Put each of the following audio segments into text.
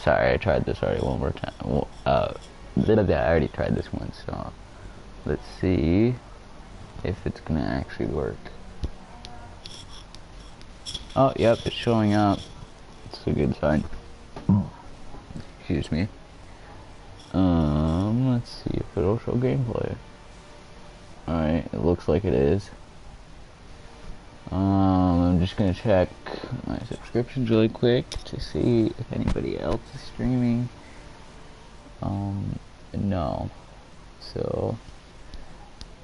sorry, I tried this already one more time. Well, I already tried this once, so let's see if it's gonna actually work. Oh, yep, it's showing up. It's a good sign. Excuse me. Let's see if it'll show gameplay. Alright, it looks like it is. I'm just gonna check my subscriptions really quick to see if anybody else is streaming. No. So,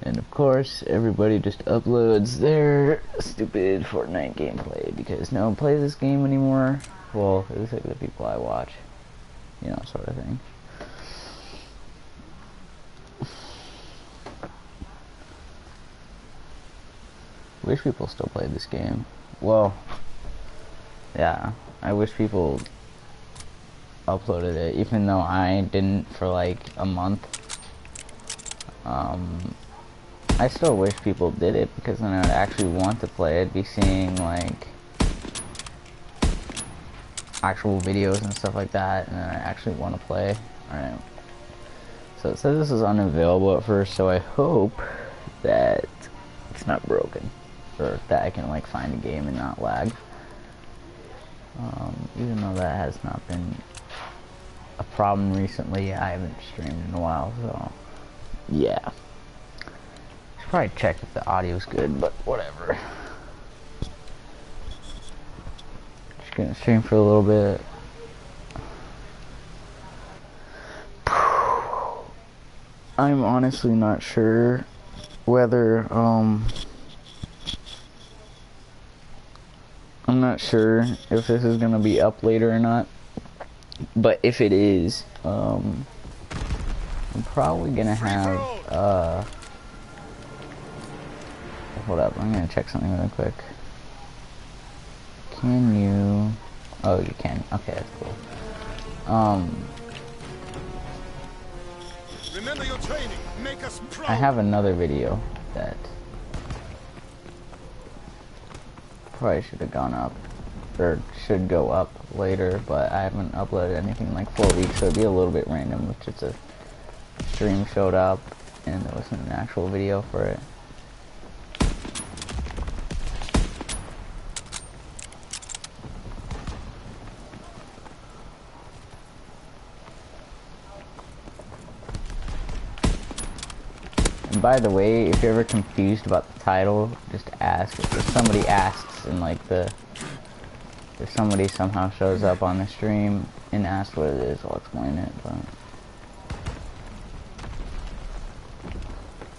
and of course, everybody just uploads their stupid Fortnite gameplay because no one plays this game anymore. Well, it looks like the people I watch, you know, sort of thing. Wish people still played this game. Well, yeah, I wish people uploaded it, even though I didn't for like a month. I still wish people did it because then I'd actually want to play it, be seeing like actual videos and stuff like that, and then I actually want to play. Alright. So it says this is unavailable at first, so I hope that it's not broken. Or that I can like find a game and not lag. Even though that has not been a problem recently, I haven't streamed in a while, so yeah. Should probably check if the audio's good, but whatever. Just gonna stream for a little bit. I'm honestly not sure whether I'm not sure if this is gonna be up later or not, but if it is, I'm probably gonna have, hold up, I'm gonna check something really quick. Can you, oh, you can, okay, that's cool. Remember your training. Make us proud. I have another video that probably should have gone up, or should go up later, but I haven't uploaded anything in like 4 weeks, so it'd be a little bit random if just a stream showed up and there wasn't an actual video for it. And by the way, if you're ever confused about the title, just ask. If somebody asks and like if somebody somehow shows up on the stream and asks what it is, I'll explain it, but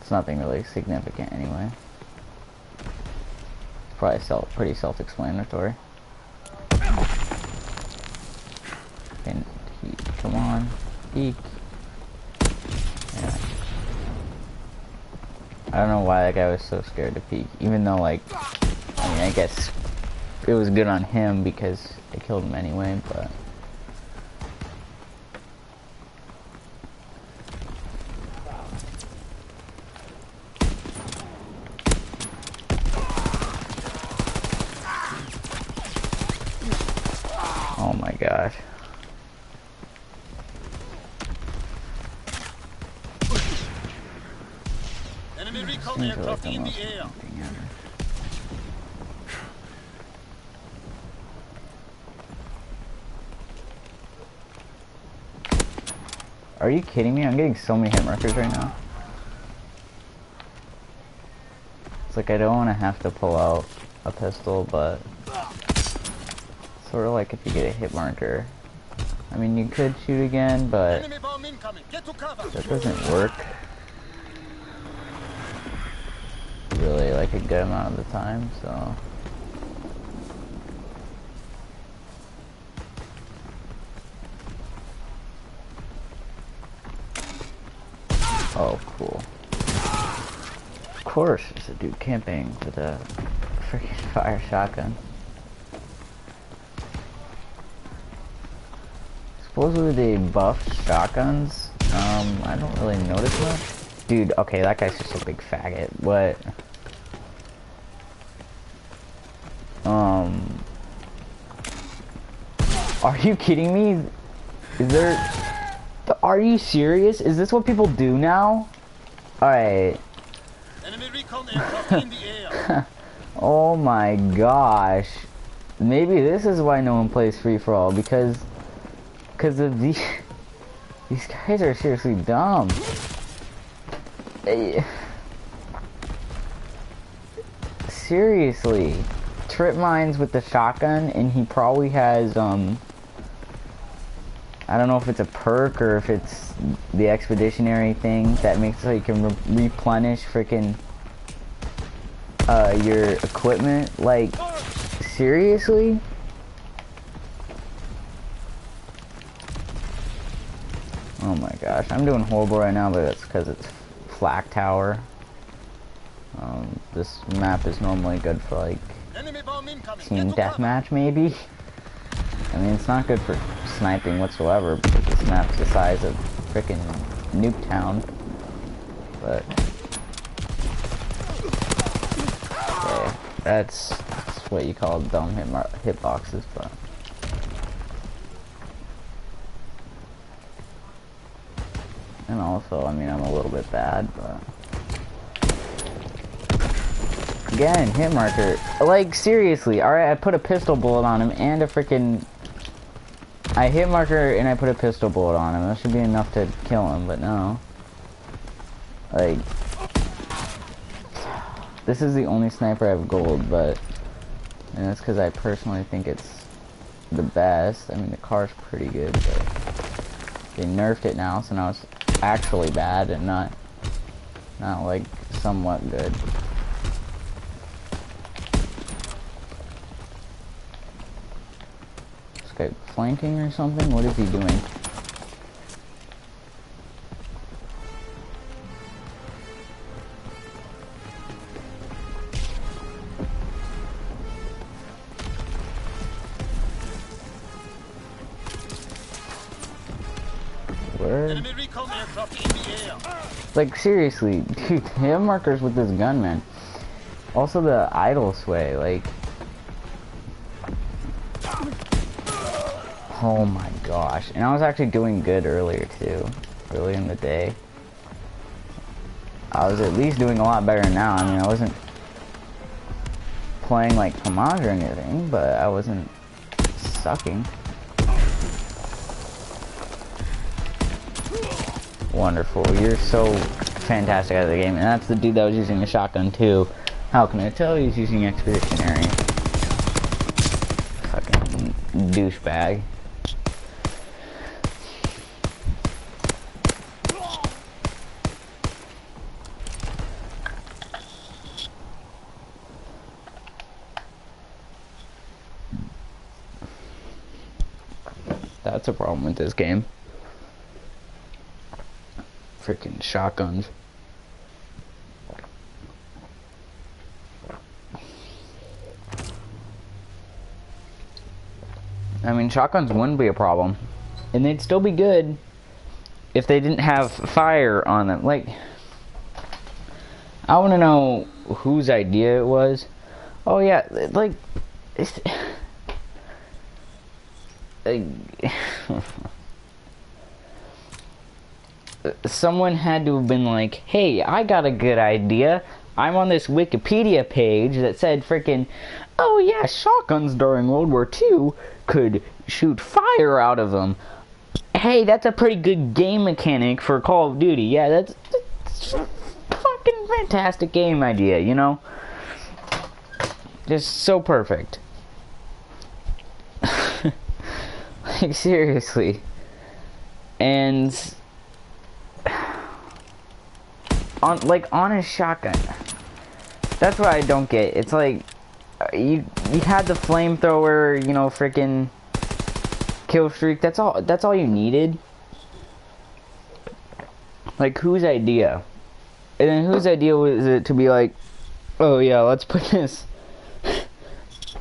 it's nothing really significant anyway. It's probably pretty self-explanatory. And come on, peek. Yeah. I don't know why that guy was so scared to peek, even though like, I mean, I guess it was good on him because I killed him anyway, but oh my gosh. Enemy recon aircraft in the air. Are you kidding me? I'm getting so many hit markers right now. It's like I don't want to have to pull out a pistol, but sort of like if you get a hit marker. I mean, you could shoot again, but that doesn't work really like a good amount of the time, so. Oh, cool. Of course, there's a dude camping with a freaking fire shotgun. Supposedly they buffed shotguns. I don't really notice much. Dude, okay, that guy's just a big faggot. What? Are you kidding me? Is there... Are you serious? Is this what people do now? Alright. Enemy recon aircraft in the air. Oh my gosh. Maybe this is why no one plays free-for-all, because of these guys are seriously dumb. Seriously. Trip mines with the shotgun, and he probably has I don't know if it's a perk or if it's the expeditionary thing that makes it so you can replenish freaking your equipment. Like, seriously? Oh my gosh, I'm doing horrible right now, but that's because it's Flak Tower. This map is normally good for like team deathmatch maybe. I mean, it's not good for sniping whatsoever because this map's the size of frickin' Nuketown. But okay, that's what you call dumb hitboxes, but. And also, I mean, I'm a little bit bad, but again, hit marker. Like, seriously, alright, I put a pistol bullet on him and a freaking... I hit marker and I put a pistol bullet on him. That should be enough to kill him, but no. Like... This is the only sniper I have gold, but... And that's because I personally think it's the best. I mean, the car's pretty good, but... They nerfed it now, so now it's actually bad and not like somewhat good. This guy flanking or something? What is he doing? Enemy recon aircraft in the air. Like, seriously, dude, hit markers with this gun, man. Also the idle sway, like... Oh my gosh. And I was actually doing good earlier too. Early in the day. I was at least doing a lot better now. I mean, I wasn't playing like Pomage or anything, but I wasn't sucking. Wonderful. You're so fantastic at the game. And that's the dude that was using a shotgun too. How can I tell he's using expeditionary? Fucking douchebag. That's a problem with this game. Freaking shotguns. I mean, shotguns wouldn't be a problem. And they'd still be good if they didn't have fire on them. Like, I want to know whose idea it was. Oh yeah, like, it's... Someone had to have been like, hey, I got a good idea. I'm on this Wikipedia page that said frickin', oh yeah, shotguns during World War II could shoot fire out of them. Hey, that's a pretty good game mechanic for Call of Duty. Yeah, that's a fucking fantastic game idea, you know? Just so perfect. Like, seriously. And... on a shotgun. That's what I don't get. It's like you had the flamethrower, you know, freaking kill streak. That's all you needed. Like, whose idea? And then whose idea was it to be like, oh yeah, let's put this.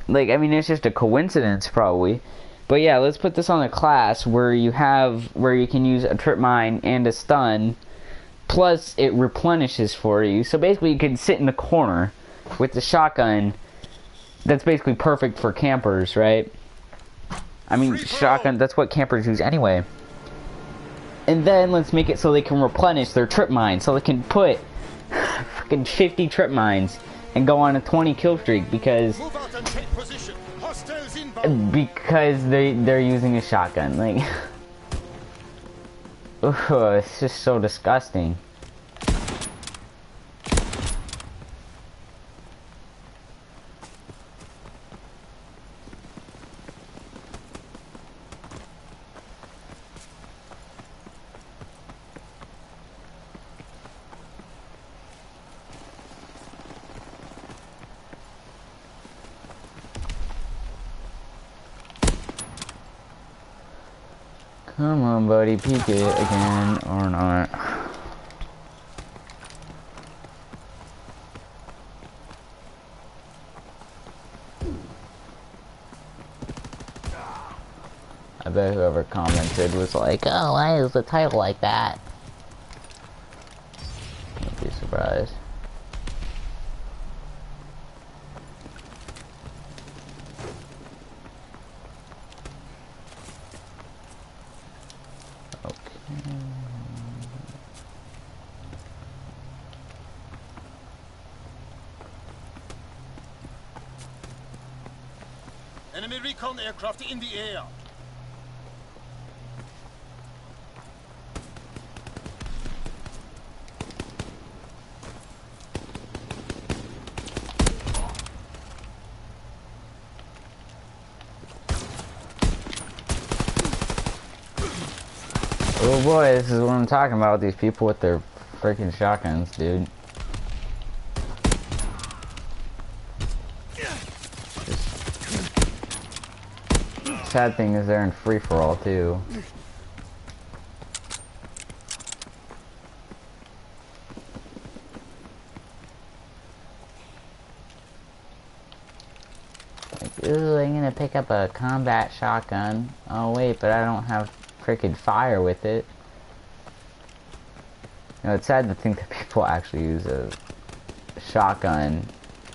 Like, I mean, it's just a coincidence probably. But yeah, let's put this on a class where you can use a trip mine and a stun. Plus, it replenishes for you. So basically, you can sit in the corner with the shotgun. That's basically perfect for campers, right? I mean, shotgun, that's what campers use anyway. And then let's make it so they can replenish their trip mines, so they can put fucking 50 trip mines and go on a 20 kill streak because Move out and take position. Hostiles inbound. they're using a shotgun. Like, ugh, it's just so disgusting. Come on, buddy, peek it again or not. I bet whoever commented was like, oh, why is the title like that? I'd be surprised. Enemy recon aircraft in the air. Oh boy, this is what I'm talking about, these people with their freaking shotguns, dude. Sad thing is they're in free-for-all too. Like, ooh, I'm gonna pick up a combat shotgun. Oh wait, but I don't have freaking fire with it. You know, it's sad to think that people actually use a shotgun,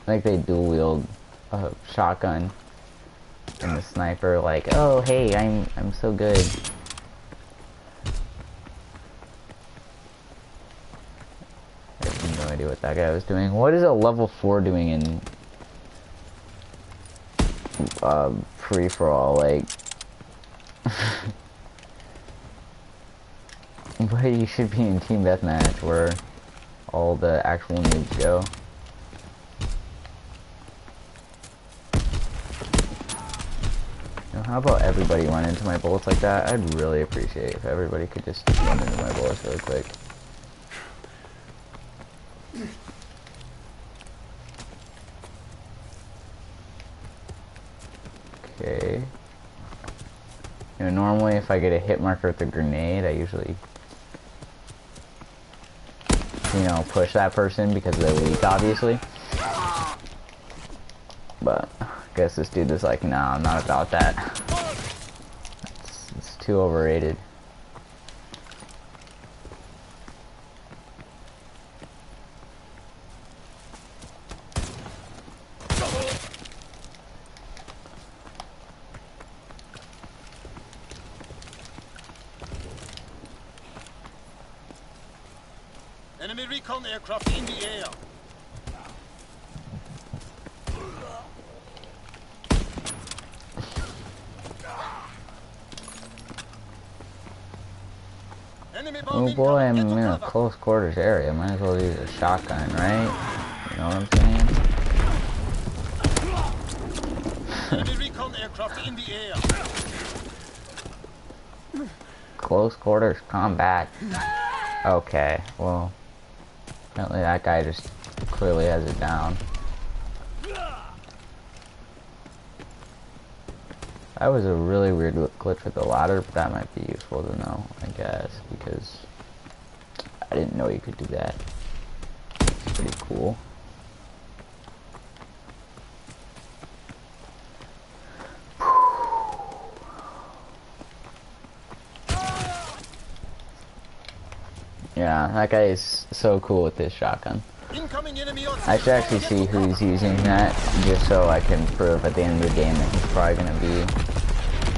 like they dual wield a shotgun and the sniper, like, oh hey, I'm so good. I have no idea what that guy was doing. What is a level 4 doing in free for all? Like, but you should be in team deathmatch where all the actual noobs go. How about everybody run into my bullets like that? I'd really appreciate if everybody could just run into my bullets really quick. Okay. You know, normally if I get a hit marker with a grenade, I usually, you know, push that person because they're weak, obviously. But I guess this dude is like, nah, I'm not about that. It's too overrated. Enemy recon aircraft in the air. Oh boy, I'm in a close quarters area. Might as well use a shotgun, right? You know what I'm saying? Enemy recon aircraft in the air. Close quarters combat. Okay, well, apparently that guy just clearly has it down. That was a really weird glitch with the ladder, but that might be useful to know, I guess, because I didn't know you could do that. It's pretty cool. Yeah, that guy is so cool with this shotgun. I should actually see who's using that, just so I can prove at the end of the game that he's probably going to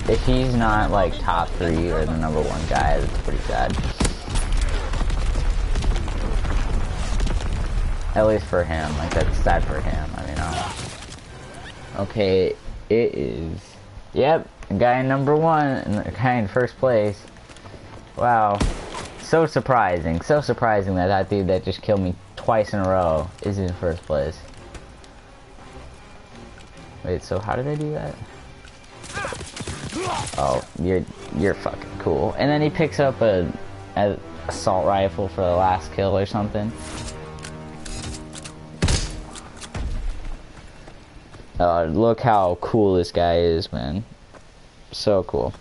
be if he's not like top 3 or the #1 guy, it's pretty sad. At least for him, like that's sad for him. I mean, okay, it is. Yep, guy #1 and the guy in first place. Wow, so surprising that that dude that just killed me twice in a row is in first place. Wait, so how did I do that? Oh, you're fucking cool. And then he picks up a assault rifle for the last kill or something. Look how cool this guy is, man. So cool.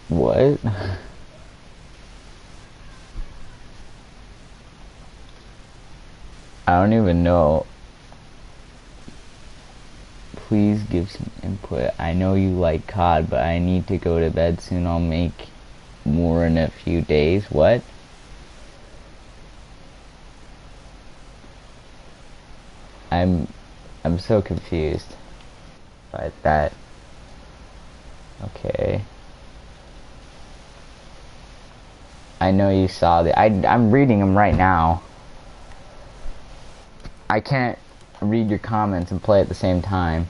What? I don't even know. Please give some input. I know you like COD, but I need to go to bed soon. I'll make more in a few days. What? I'm so confused by that. Okay. I know you saw the. I'm reading them right now. I can't read your comments and play at the same time.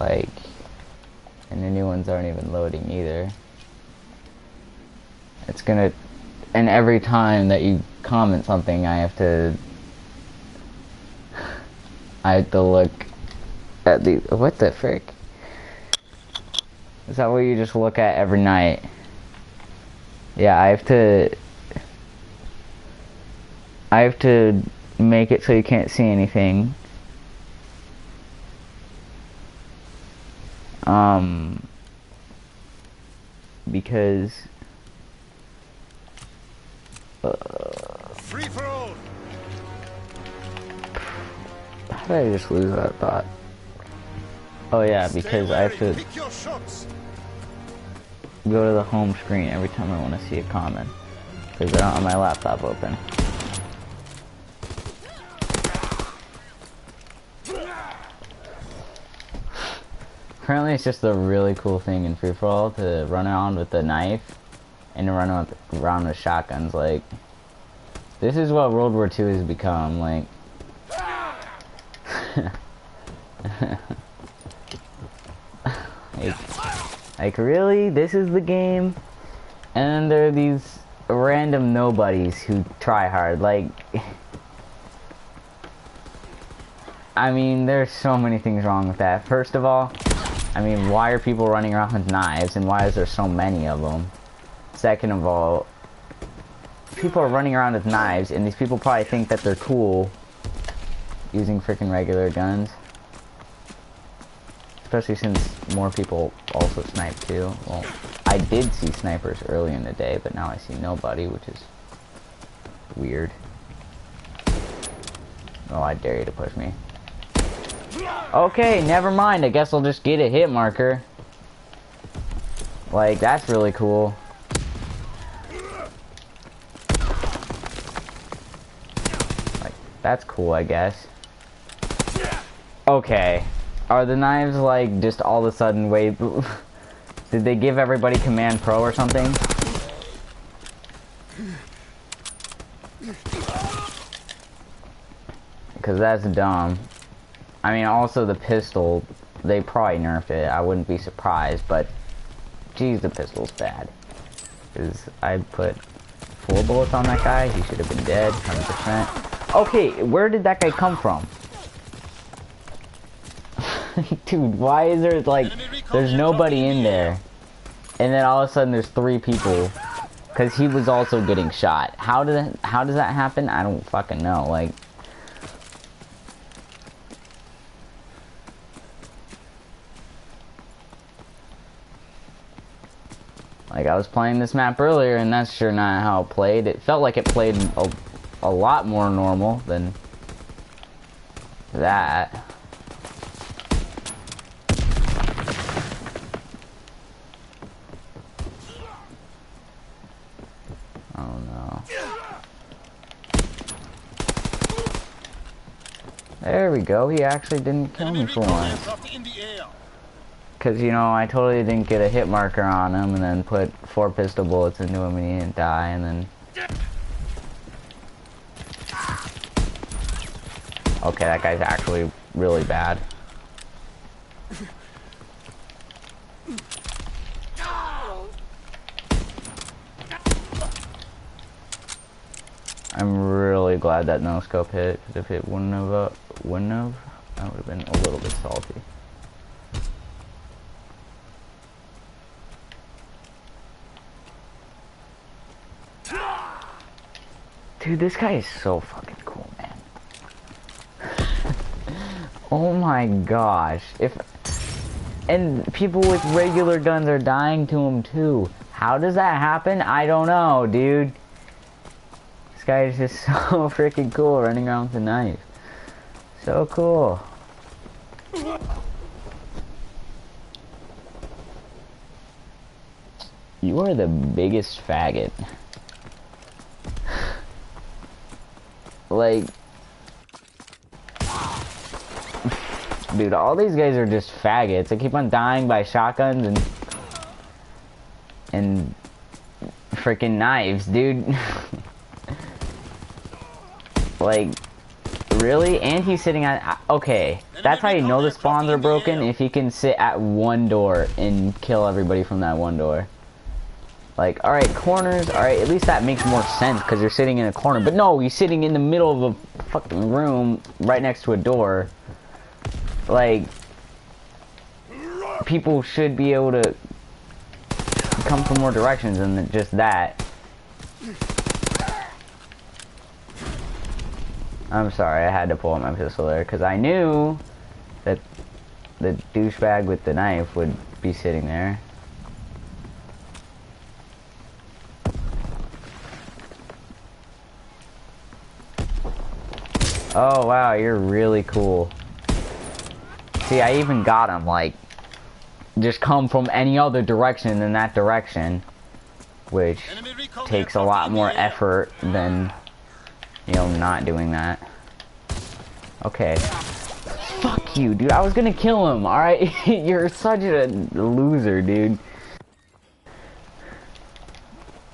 Like, and the new ones aren't even loading either. It's gonna, and every time that you comment something, I have to look at the, what the frick? Is that what you just look at every night? Yeah, I have to make it so you can't see anything. Because Free for all. how did I just lose that thought? Oh yeah, because I have to Pick your shots. go to the home screen every time I want to see a comment, because I don't have my laptop open. Currently, it's just a really cool thing in free for all to run around with a knife and to run around with shotguns. Like, this is what World War II has become. Like, like really, this is the game, and there are these random nobodies who try hard. Like, I mean, there's so many things wrong with that. First of all, I mean, why are people running around with knives, and why is there so many of them? Second of all, people are running around with knives, and these people probably think that they're cool using freaking regular guns. Especially since more people also snipe too. Well, I did see snipers early in the day, but now I see nobody, which is weird. Oh, I dare you to push me. Okay, never mind. I guess I'll just get a hit marker. Like, that's really cool. Like, that's cool, I guess. Okay. Are the knives, like, just all of a sudden, wait... Did they give everybody Command Pro or something? Because that's dumb. I mean, also the pistol, they probably nerfed it. I wouldn't be surprised, but... Geez, the pistol's bad. Because I put 4 bullets on that guy. He should have been dead, 100%. Okay, where did that guy come from? Dude, why is there, like, there's nobody in there, and then all of a sudden there's 3 people, because he was also getting shot. How does that happen? I don't fucking know. Like, Like, I was playing this map earlier, and that's sure not how it played. It felt like it played a lot more normal than that. Oh no. There we go, he actually didn't kill me for once. Because, you know, I totally didn't get a hit marker on him and then put 4 pistol bullets into him and he didn't die, and then... Okay, that guy's actually really bad. I'm really glad that no scope hit, because if it wouldn't have, that would have been a little bit salty. Dude, this guy is so fucking cool, man. Oh my gosh. And people with regular guns are dying to him too. How does that happen? I don't know, dude. This guy is just so freaking cool, running around with a knife. So cool. You are the biggest faggot. Like, dude, all these guys are just faggots. They keep on dying by shotguns and freaking knives, dude. Like, really? And he's sitting at... Okay, that's how you know the spawns are broken, if he can sit at one door and kill everybody from that one door. Like, alright, corners, alright, at least that makes more sense because you're sitting in a corner. But no, he's sitting in the middle of a fucking room right next to a door. Like, people should be able to come from more directions than just that. I'm sorry, I had to pull out my pistol there because I knew that the douchebag with the knife would be sitting there. Oh wow, you're really cool. See, I even got him, like, just come from any other direction than that direction, which takes a lot more effort than, you know, not doing that. Okay. Fuck you, dude. I was gonna kill him, alright? You're such a loser, dude.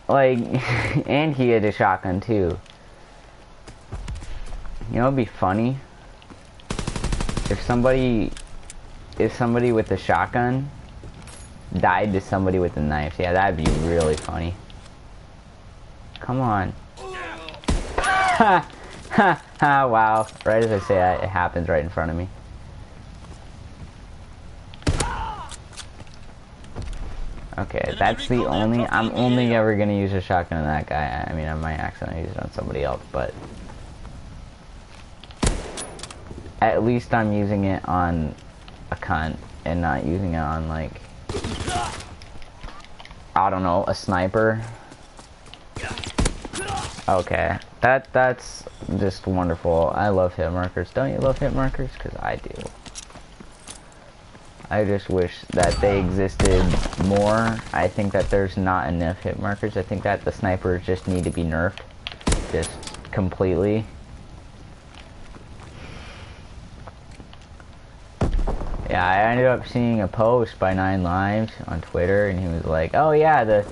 Like, and he had a shotgun, too. You know, it'd be funny if somebody with a shotgun died to somebody with a knife. Yeah, that'd be really funny. Come on. Ha ha ha! Wow! Right as I say that, it happens right in front of me. Okay, that's the only. I'm only ever gonna use a shotgun on that guy. I mean, I might accidentally use it on somebody else, but. At least I'm using it on a cunt and not using it on, like, I don't know, a sniper. Okay, that's just wonderful. I love hit markers. Don't you love hit markers? Because I do. I just wish that they existed more. I think that there's not enough hit markers. I think that the snipers just need to be nerfed. Just completely. Yeah, I ended up seeing a post by 9 Lives on Twitter, and he was like, oh yeah, the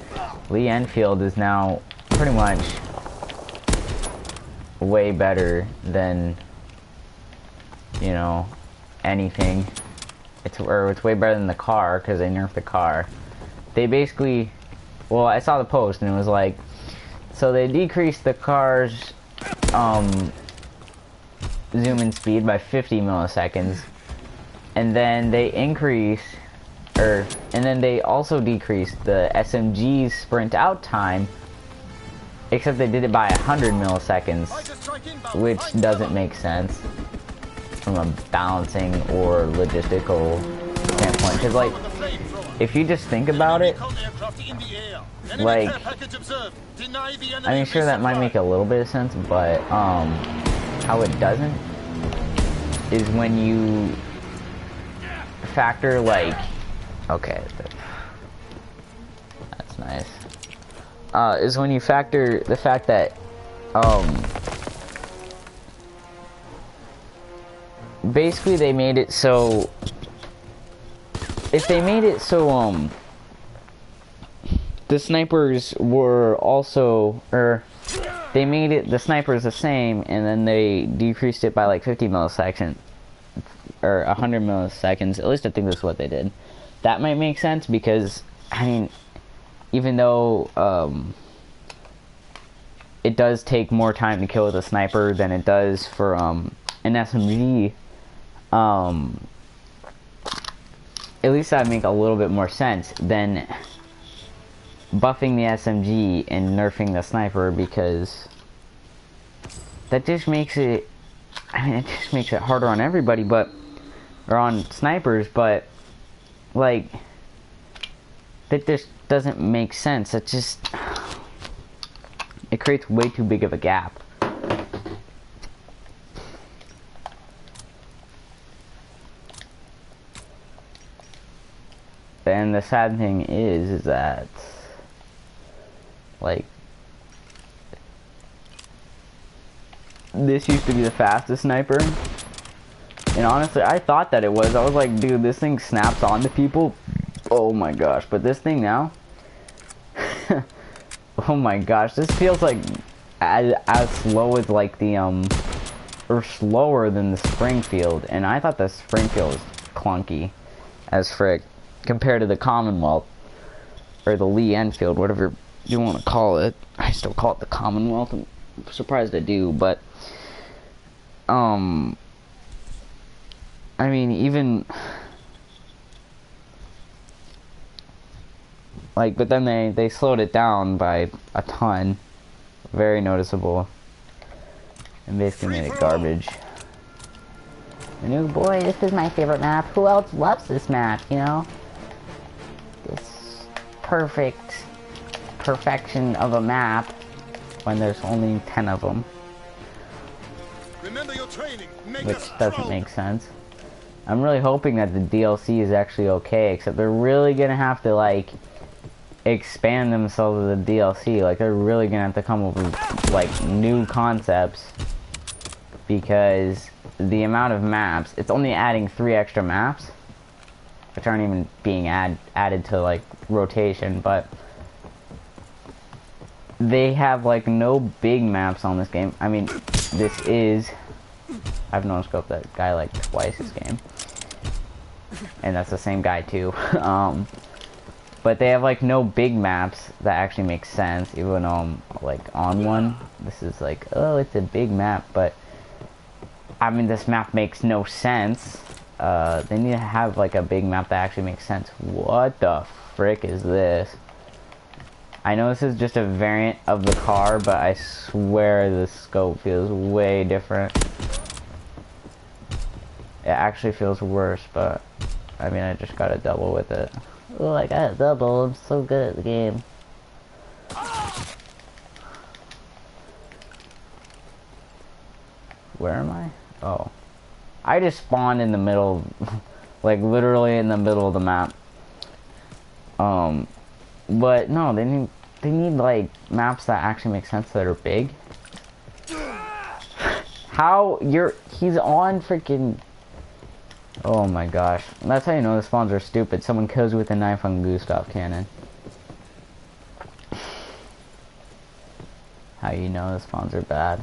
Lee Enfield is now pretty much way better than, you know, anything. It's way better than the car, because they nerfed the car. They basically, well, I saw the post, and it was like, so they decreased the car's, zoom in speed by 50 milliseconds. And then they and then they also decreased the SMG's sprint out time, except they did it by 100 milliseconds, which doesn't make sense from a balancing or logistical standpoint. Because, like, if you just think about it, in the air. Enemy like, care package observed. Deny the enemy. I mean, sure, that might make a little bit of sense, but how it doesn't is when you factor, like, okay, that's nice. Is when you factor the fact that basically they made it so, if they made it so the snipers were also, or they made it the snipers the same, and then they decreased it by like 50 milliseconds or 100 milliseconds. At least I think that's what they did. That might make sense, because I mean, even though it does take more time to kill with a sniper than it does for an SMG, at least that would make a little bit more sense than buffing the SMG and nerfing the sniper, because that just makes it, I mean, it just makes it harder on everybody, but, or on snipers, but, like, that just doesn't make sense. It just, it creates way too big of a gap. And the sad thing is that, like, this used to be the fastest sniper, and honestly, I thought that it was. I was like, dude, this thing snaps onto people. Oh my gosh, but this thing now, oh my gosh, this feels like as slow as like the, or slower than the Springfield, and I thought the Springfield was clunky as frick compared to the Commonwealth, or the Lee Enfield, whatever you want to call it. I still call it the Commonwealth. I'm surprised I do, but I mean, even like, but then they slowed it down by a ton, very noticeable, and basically made it garbage. And oh boy, this is my favorite map. Who else loves this map, you know? This perfection of a map when there's only 10 of them. Remember your training. Which doesn't make sense. I'm really hoping that the DLC is actually okay, except they're really gonna have to, like, expand themselves with the DLC. Like, they're really gonna have to come up with, like, new concepts, because the amount of maps, it's only adding 3 extra maps, which aren't even being added to, like, rotation, but they have, like, no big maps on this game. I mean, this is, I've no-scoped that guy like twice this game, and that's the same guy too. But they have, like, no big maps that actually make sense, even like on one, this is like, oh, it's a big map, but I mean, this map makes no sense. They need to have, like, a big map that actually makes sense. What the frick is this? I know this is just a variant of the car, but I swear the scope feels way different. It actually feels worse, but I mean, I just got a double with it. Oh, I got a double. I'm so good at the game. Where am I? Oh. I just spawned in the middle, like literally in the middle of the map. But no, they need like maps that actually make sense, that are big. How he's on freaking, oh my gosh. That's how you know the spawns are stupid. Someone kills you with a knife on Gustav Cannon. How you know the spawns are bad.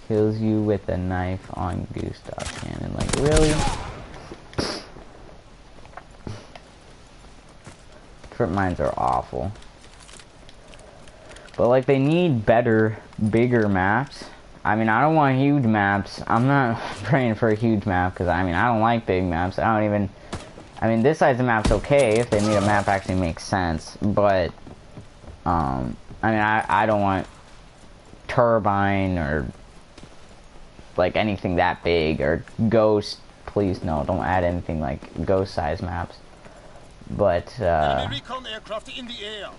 Kills you with a knife on Gustav Cannon. Like, really? Trip mines are awful. But, like, they need better, bigger maps. I mean, I don't want huge maps. I'm not praying for a huge map, because, I mean, I don't like big maps. I don't even, I mean, this size of map's okay if they made a map actually makes sense. But, I mean, I don't want Turbine or, like, anything that big, or Ghost. Please, no, don't add anything like Ghost size maps. But, Enemy recon aircraft in the air.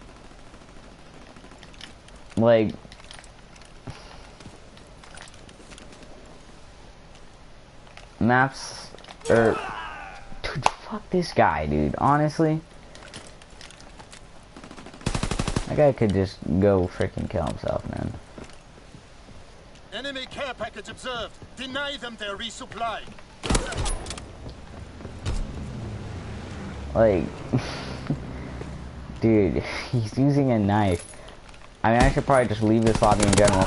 like, maps, dude, fuck this guy, dude, honestly. That guy could just go freaking kill himself, man. Enemy care package observed. Deny them their resupply. Like, dude, he's using a knife. I mean, I should probably just leave this lobby in general.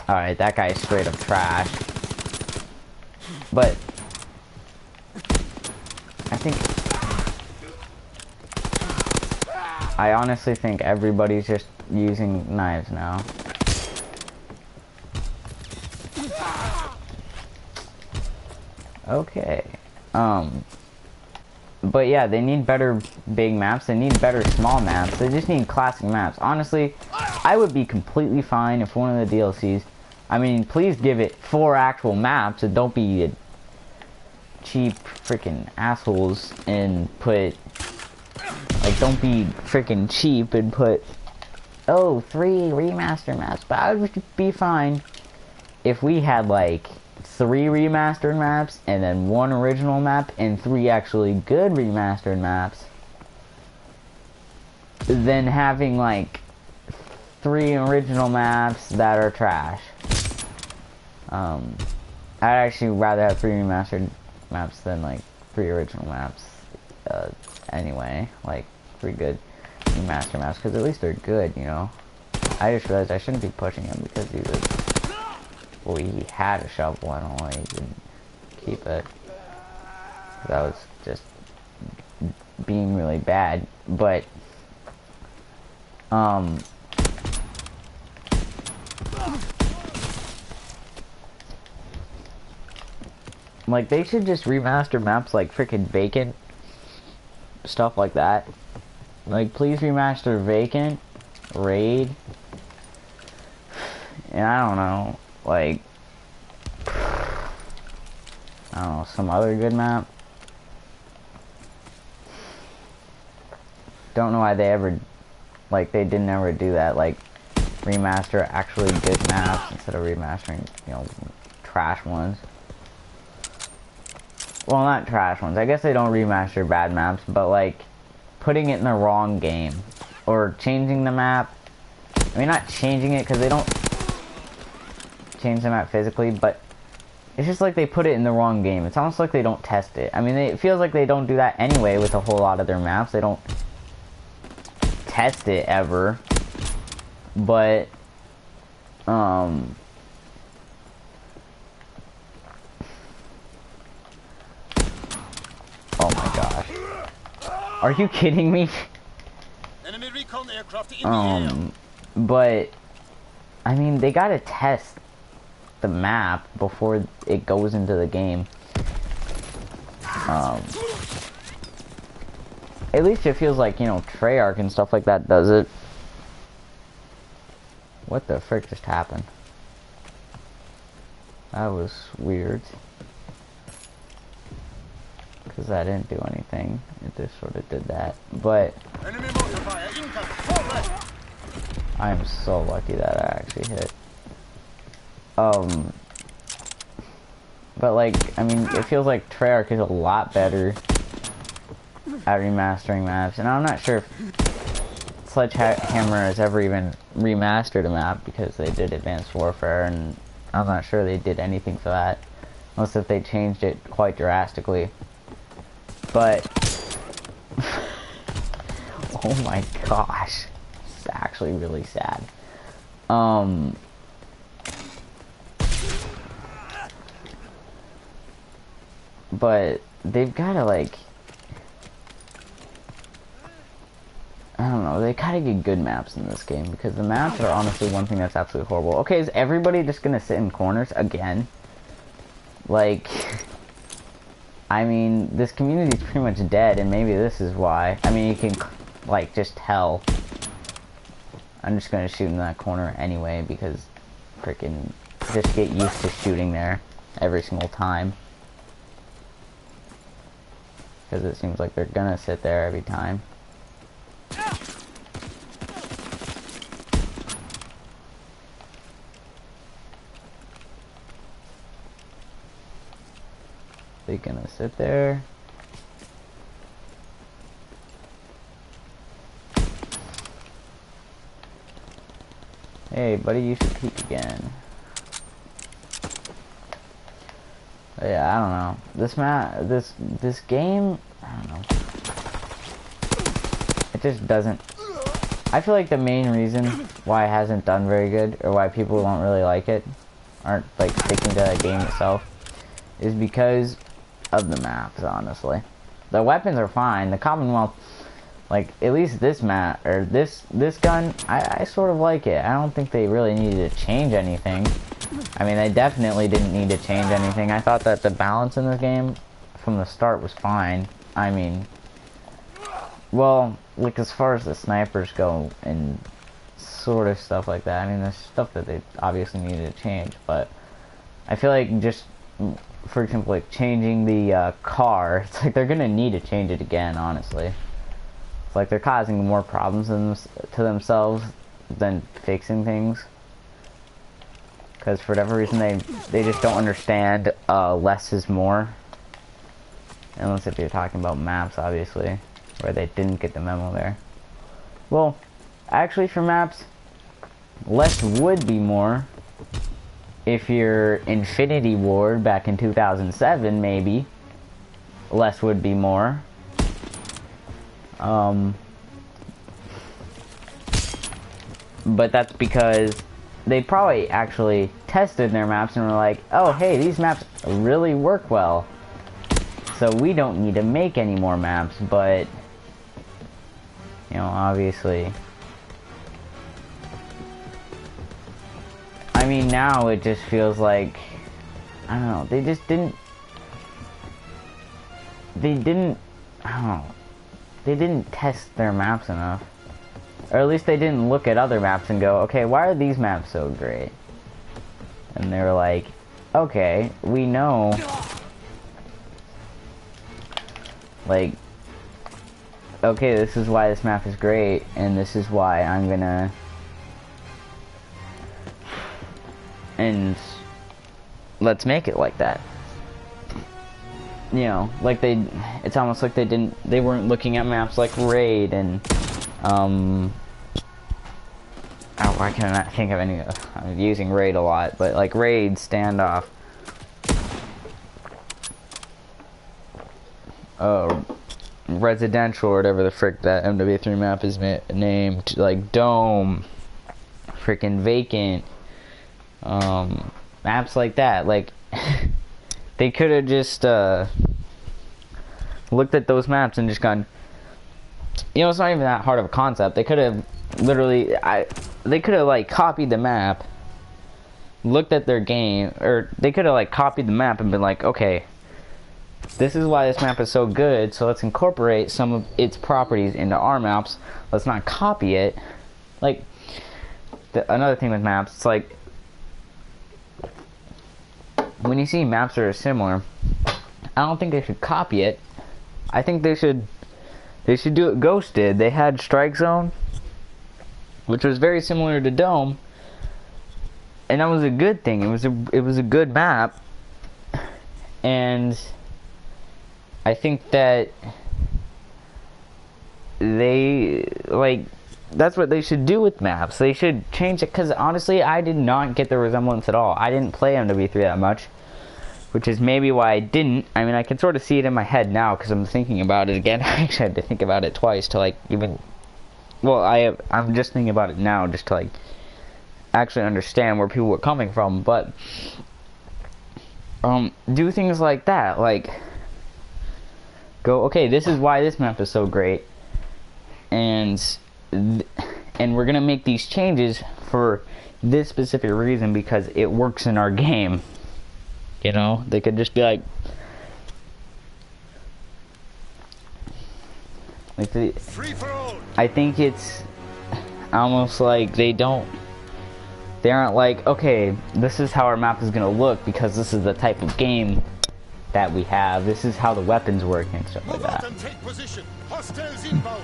Alright, that guy is straight up trash. But I honestly think everybody's just using knives now. Okay. But yeah, they need better big maps. They need better small maps. They just need classic maps. Honestly, I would be completely fine if one of the DLCs... I mean, please give it 4 actual maps and don't be cheap freaking assholes and put... Like, don't be freaking cheap and put... Oh, 3 remaster maps. But I would be fine if we had, like, 3 remastered maps and then 1 original map and 3 actually good remastered maps, than having like 3 original maps that are trash. I'd actually rather have 3 remastered maps than like 3 original maps anyway, like 3 good remastered maps, because at least they're good, you know. I just realized I shouldn't be pushing him because he was... Well, he had a shovel, I don't know why he didn't keep it. That was just being really bad, but, like, they should just remaster maps like freaking Vacant, stuff like that. Like, please remaster Vacant, Raid, and I don't know, like, I don't know, some other good map. Don't know why they ever, like, they didn't ever do that, like, remaster actually good maps instead of remastering, you know, trash ones. Well, not trash ones. I guess they don't remaster bad maps, but, like, putting it in the wrong game. Or changing the map. I mean, not changing it, because they don't change the map physically, but it's just like they put it in the wrong game. It's almost like they don't test it. I mean, it feels like they don't do that anyway with a whole lot of their maps. They don't test it ever. But, oh my gosh. Are you kidding me? Enemy recon aircraft in the air. But, I mean, they gotta test the map before it goes into the game. At least it feels like, you know, Treyarch and stuff like that does it. What the frick just happened? That was weird. Because I didn't do anything. It just sort of did that. But Enemy mortar fire incoming. Fall left. I am so lucky that I actually hit. But like, I mean, it feels like Treyarch is a lot better at remastering maps, and I'm not sure if Sledgehammer has ever even remastered a map, because they did Advanced Warfare, and I'm not sure they did anything for that, unless if they changed it quite drastically. But oh my gosh, it's actually really sad. But they've gotta, like, I don't know, they gotta get good maps in this game, because the maps are honestly one thing that's absolutely horrible. Okay, is everybody just gonna sit in corners again? Like, I mean, this community's pretty much dead, and maybe this is why. I mean, you can, like, just tell. I'm just gonna shoot in that corner anyway, because freaking just get used to shooting there every single time. because it seems like they're gonna sit there every time. They're gonna sit there. Hey, buddy, you should peek again. But yeah, I don't know. This game, I don't know. It just doesn't. I feel like the main reason why it hasn't done very good, or why people don't really like it, aren't like sticking to the game itself, is because of the maps. Honestly, the weapons are fine. The Commonwealth, like at least this map or this gun, I sort of like it. I don't think they really needed to change anything. I mean, they definitely didn't need to change anything. I thought that the balance in this game from the start was fine. I mean, well, like as far as the snipers go and sort of stuff like that. I mean, there's stuff that they obviously needed to change, but I feel like just, for example, like changing the car, it's like they're gonna need to change it again, honestly. It's like they're causing more problems to themselves than fixing things. Because for whatever reason, they just don't understand less is more. Unless if you're talking about maps, obviously, where they didn't get the memo there. Well, actually for maps, less would be more. If you're Infinity Ward back in 2007, maybe less would be more. But that's because they probably actually tested their maps and were like, oh hey, these maps really work well, so we don't need to make any more maps. But you know, obviously, I mean, now it just feels like, I don't know, they didn't test their maps enough. Or at least they didn't look at other maps and go, okay, why are these maps so great? And they were like, okay, we know, like, okay, this is why this map is great, and this is why I'm gonna, and let's make it like that. You know, like it's almost like they weren't looking at maps like Raid and, oh, why can I not think of any? I'm using Raid a lot, but like Raid, Standoff, Residential, or whatever the frick that MW3 map is named, like Dome, freaking Vacant, maps like that. Like they could have just looked at those maps and just gone, you know, it's not even that hard of a concept. They could have literally, they could have like copied the map, looked at their game, or they could have like copied the map and been like, okay, this is why this map is so good, so let's incorporate some of its properties into our maps. Let's not copy it. Like, another thing with maps, it's like, when you see maps that are similar, I don't think they should copy it. I think they should do what Ghost did. They had Strike Zone, which was very similar to Dome, and that was a good thing. It was a good map, and I think that that's what they should do with maps. They should change it, because honestly, I did not get the resemblance at all. I didn't play MW3 that much, which is maybe why I didn't. I mean, I can sort of see it in my head now because I'm thinking about it again. I actually had to think about it twice to like even, well, I'm just thinking about it now just to like actually understand where people were coming from. But do things like that, like go, okay, this is why this map is so great, and we're gonna make these changes for this specific reason because it works in our game. You know, they could just be like I think it's almost like they aren't like, okay, this is how our map is gonna look because this is the type of game that we have. This is how the weapons work and stuff like Move out that. and take position. Hostiles inbound.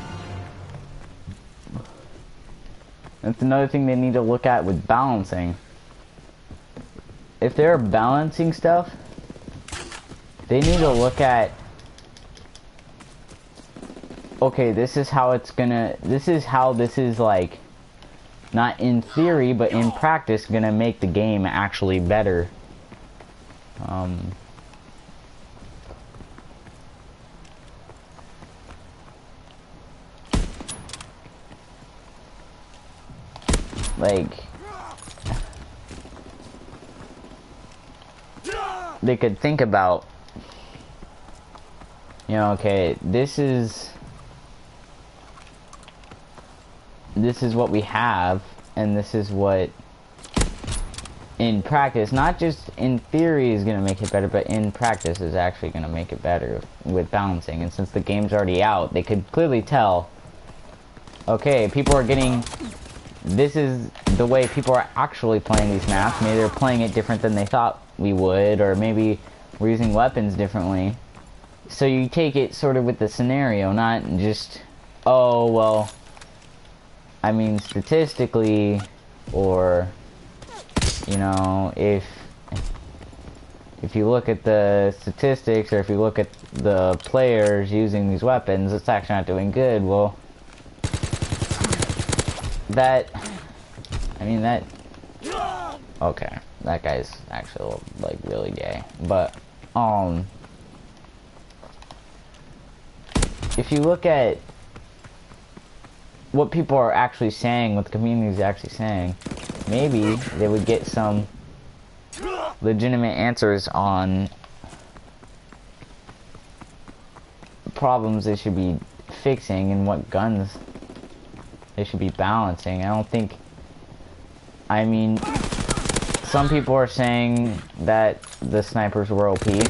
That's another thing they need to look at with balancing. If they're balancing stuff, they need to look at, okay, this is how it's gonna, this is like, not in theory, but in practice, gonna make the game actually better. Like, they could think about, you know, okay, this is what we have, and this is what in practice, not just in theory is going to make it better, but in practice is actually going to make it better with balancing. And since the game's already out, they could clearly tell, okay, people are getting, this is the way people are actually playing these maps. Maybe they're playing it different than they thought we would, or maybe we're using weapons differently. So you take it sort of with the scenario, not just, oh, well, I mean, statistically, or, you know, if you look at the statistics, or if you look at the players using these weapons, it's actually not doing good. Well, that, I mean, that, okay, that guy's actually, like, really gay, but, if you look at what people are actually saying, what the community is actually saying, maybe they would get some legitimate answers on problems they should be fixing and what guns they should be balancing. I don't think, I mean, some people are saying that the snipers were OP. Okay,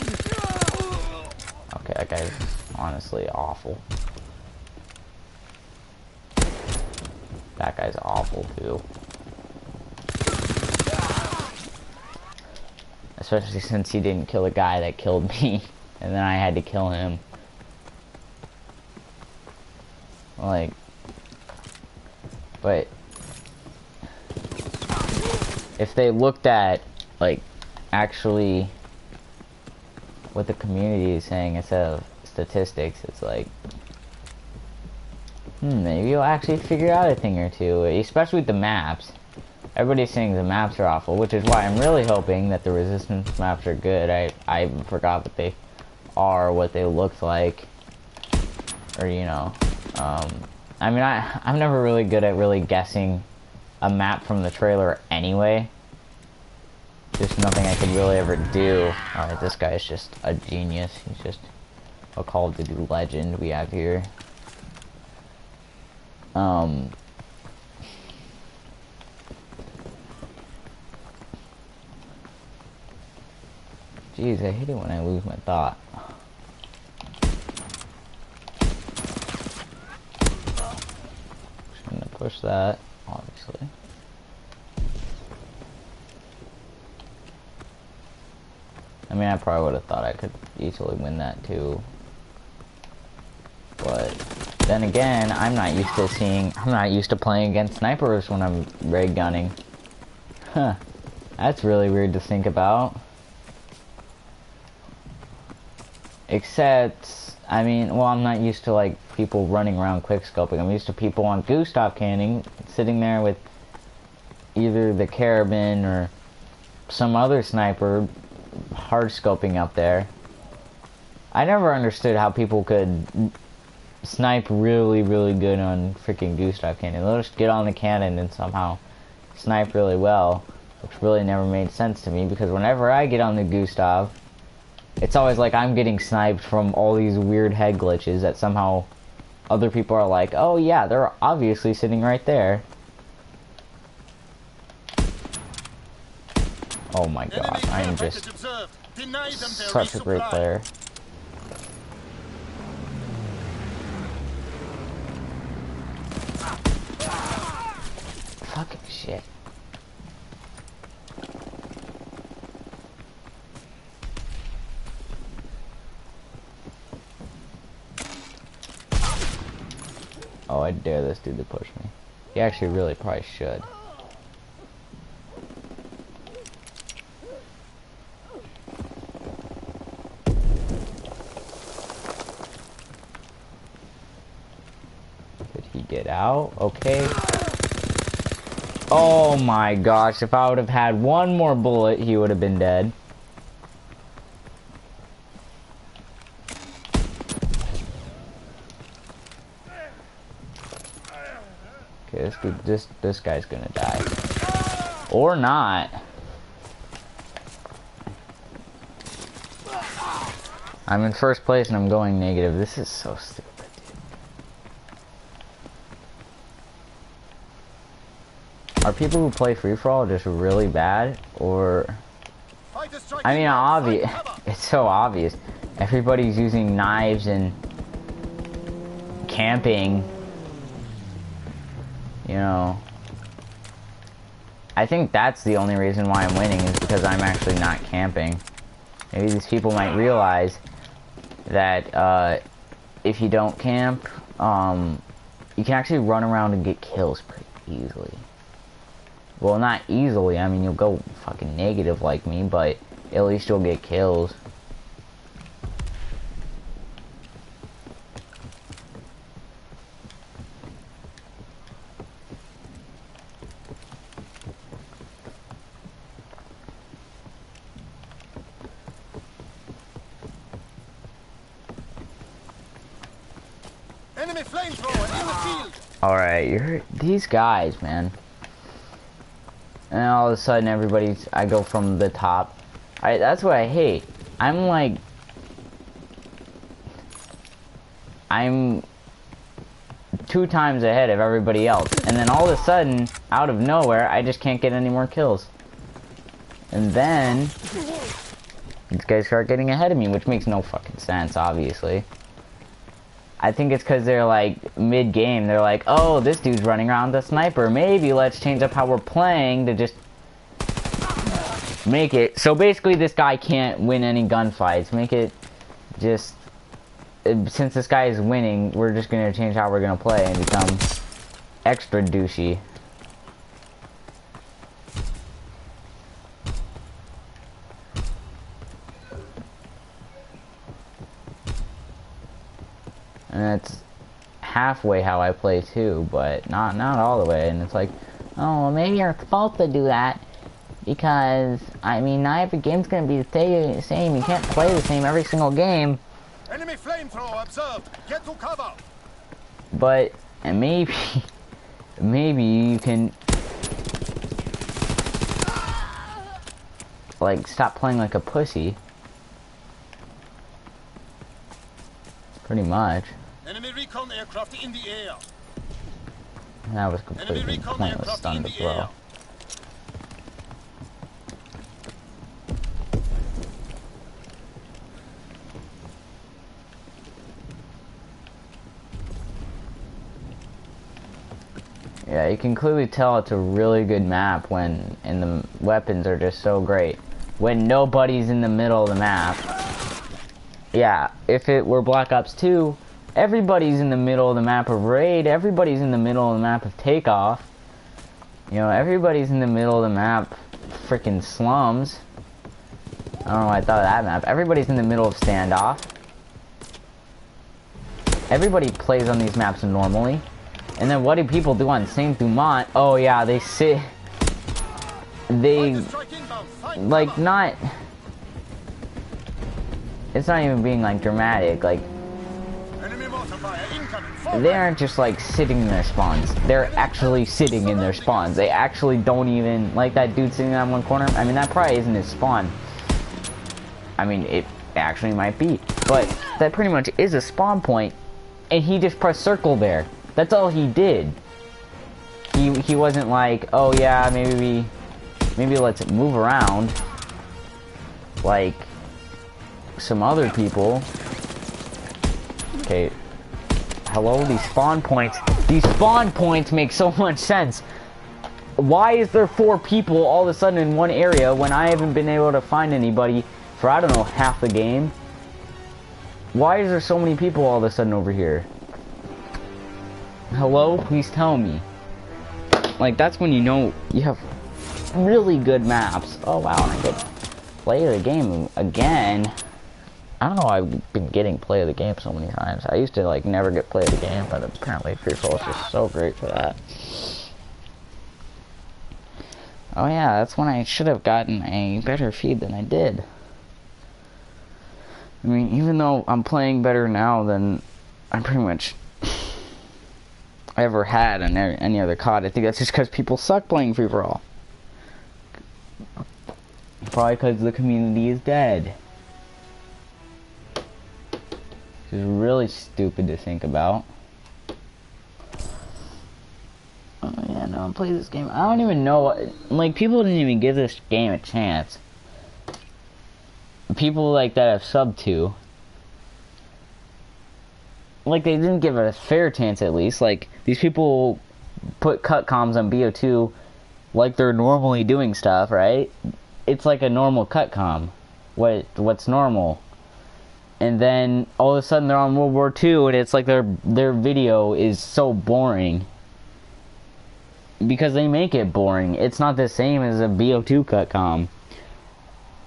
that guy's honestly awful. That guy's awful too. Especially since he didn't kill the guy that killed me, and then I had to kill him. Like, but if they looked at, like, actually what the community is saying instead of statistics, it's like, maybe you'll actually figure out a thing or two, especially with the maps. Everybody's saying the maps are awful, which is why I'm really hoping that the Resistance maps are good. I forgot what they are, what they looked like, or, you know, I mean, I'm never really good at really guessing a map from the trailer anyway. There's nothing I could really ever do. Alright, this guy is just a genius. He's just a Call of Duty legend we have here. Jeez, I hate it when I lose my thought. Just gonna push that, obviously. I mean, I probably would have thought I could easily win that too. But then again, I'm not used to playing against snipers when I'm ray gunning. Huh. That's really weird to think about. Except, I mean, well, I'm not used to, like, people running around quickscoping. I'm used to people on Gustav canning, sitting there with either the Carabin or some other sniper hard scoping up there. I never understood how people could snipe really, really good on freaking Gustav cannon. They'll just get on the cannon and somehow snipe really well, which really never made sense to me, because whenever I get on the Gustav, it's always like I'm getting sniped from all these weird head glitches that somehow other people are like, oh yeah, they're obviously sitting right there. Oh my god, I am just such a great player. Fucking shit. Oh, I dare this dude to push me. He actually really probably should. Did he get out? Okay. Oh my gosh, if I would have had one more bullet, he would have been dead. Okay, this guy's gonna die. Or not. I'm in first place and I'm going negative. This is so stupid, dude. Are people who play free-for-all just really bad? Or... I mean, obvious. It's so obvious. Everybody's using knives and... camping. You know, I think that's the only reason why I'm winning is because I'm actually not camping. Maybe these people might realize that if you don't camp, you can actually run around and get kills pretty easily. Well, not easily, I mean, you'll go fucking negative like me, but at least you'll get kills. Enemy flamethrower in the field. Alright, these guys, man. And all of a sudden I go from the top. That's what I hate. I'm 2 times ahead of everybody else. And then all of a sudden, out of nowhere, I just can't get any more kills. And then these guys start getting ahead of me, which makes no fucking sense, obviously. I think it's because they're like mid-game. They're like, oh, this dude's running around with a sniper. Maybe let's change up how we're playing to just make it. So basically, this guy can't win any gunfights. Make it just, since this guy is winning, we're just gonna change how we're gonna play and become extra douchey. And that's halfway how I play too, but not all the way. And it's like, oh, well, maybe you're supposed to do that because I mean, not every game's gonna be the same. You can't play the same every single game. Enemy flamethrower observed. Get to cover. But and maybe you can like stop playing like a pussy. Pretty much. Enemy recon aircraft in the air. That was completely pointless stun to throw. Yeah, you can clearly tell it's a really good map when the weapons are just so great. When nobody's in the middle of the map. Yeah, if it were Black Ops 2, everybody's in the middle of the map of Raid, everybody's in the middle of the map of Takeoff. You know, everybody's in the middle of the map freaking Slums. I don't know why I thought of that map. Everybody's in the middle of Standoff. Everybody plays on these maps normally. And then what do people do on Saint-Dumont? Oh yeah, they sit... They... Like, not... It's not even being, like, dramatic, like... They aren't just, like, sitting in their spawns. They're actually sitting in their spawns. They actually don't even... Like that dude sitting in one corner. I mean, that probably isn't his spawn. I mean, it actually might be. But that pretty much is a spawn point. And he just pressed circle there. That's all he did. He wasn't like, oh yeah, maybe let's move around. Like... some other people. Okay. Hello, these spawn points. These spawn points make so much sense. Why is there 4 people all of a sudden in one area when I haven't been able to find anybody for, I don't know, half the game? Why is there so many people all of a sudden over here? Hello? Please tell me. Like, that's when you know you have really good maps. Oh wow, and I get play of the game again. I don't know why I've been getting play of the game so many times. I used to like never get play of the game, but apparently Freefall is just so great for that. Oh yeah, that's when I should have gotten a better feed than I did. I mean, even though I'm playing better now than I pretty much ever had on any other COD, I think that's just because people suck playing free-for-all. Probably because the community is dead. Which is really stupid to think about. Oh yeah, no one plays this game. I don't even know, like, people didn't even give this game a chance. People like that have subbed to. Like, they didn't give it a fair chance at least. Like, these people put cut comms on BO2 like they're normally doing stuff, right? It's like a normal cut comm. What's normal? And then all of a sudden they're on World War II and it's like their video is so boring. Because they make it boring. It's not the same as a BO2 cut comm.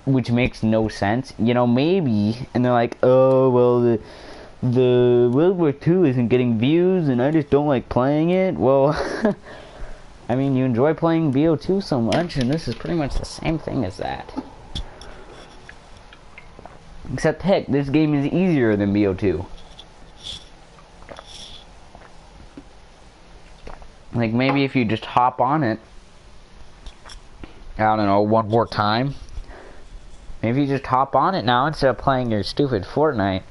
Which makes no sense. You know, maybe, and they're like, oh, well, the World War II isn't getting views and I just don't like playing it. Well, I mean, you enjoy playing BO2 so much, and this is pretty much the same thing as that. Except, heck, this game is easier than BO2. Like, maybe if you just hop on it, I don't know, one more time. Maybe you just hop on it now instead of playing your stupid Fortnite.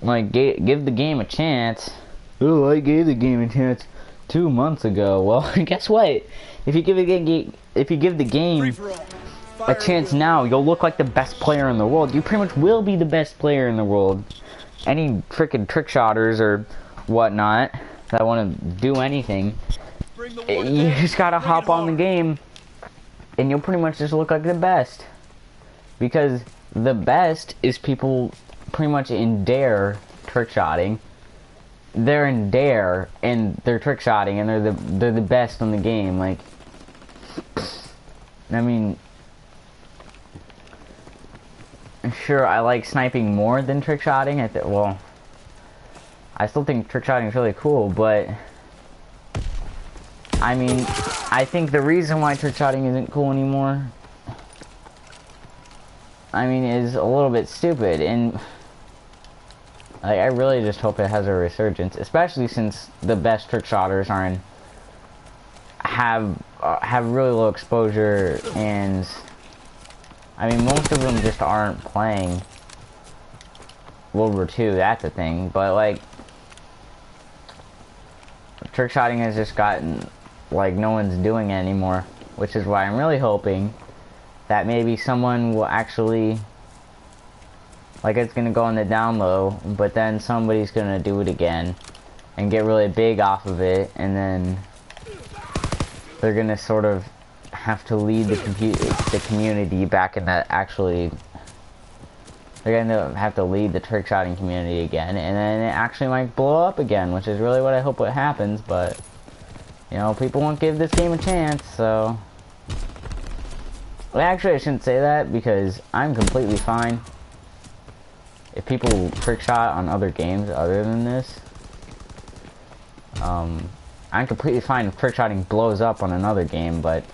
Like, give the game a chance. Oh, I gave the game a chance 2 months ago. Well, guess what? If you give the game a chance now, you'll look like the best player in the world. You pretty much will be the best player in the world. Any freaking trick shotters or whatnot that want to do anything, you just gotta hop on the game, and you'll pretty much just look like the best. Because the best is people pretty much in Dare trick shotting. They're in Dare and they're trick shotting, and they're the best in the game. Like, I mean, sure, I like sniping more than trick shotting. Well, I still think trick shotting is really cool, but I mean, I think the reason why trick shotting isn't cool anymore, I mean, is a little bit stupid, and like, I really just hope it has a resurgence, especially since the best trick shotters have really low exposure, and I mean, most of them just aren't playing World War II. That's the thing, but like, trick shotting has just gotten like no one's doing it anymore, which is why I'm really hoping that maybe someone will actually, like, it's gonna go on the down low, but then somebody's gonna do it again and get really big off of it, and then they're gonna sort of have to lead the community back in that actually. They're gonna have to lead the trick shotting community again, and then it actually might blow up again, which is really what I hope what happens. But you know, people won't give this game a chance, so. Well, actually, I shouldn't say that, because I'm completely fine if people trick shot on other games other than this. I'm completely fine if trick shotting blows up on another game, but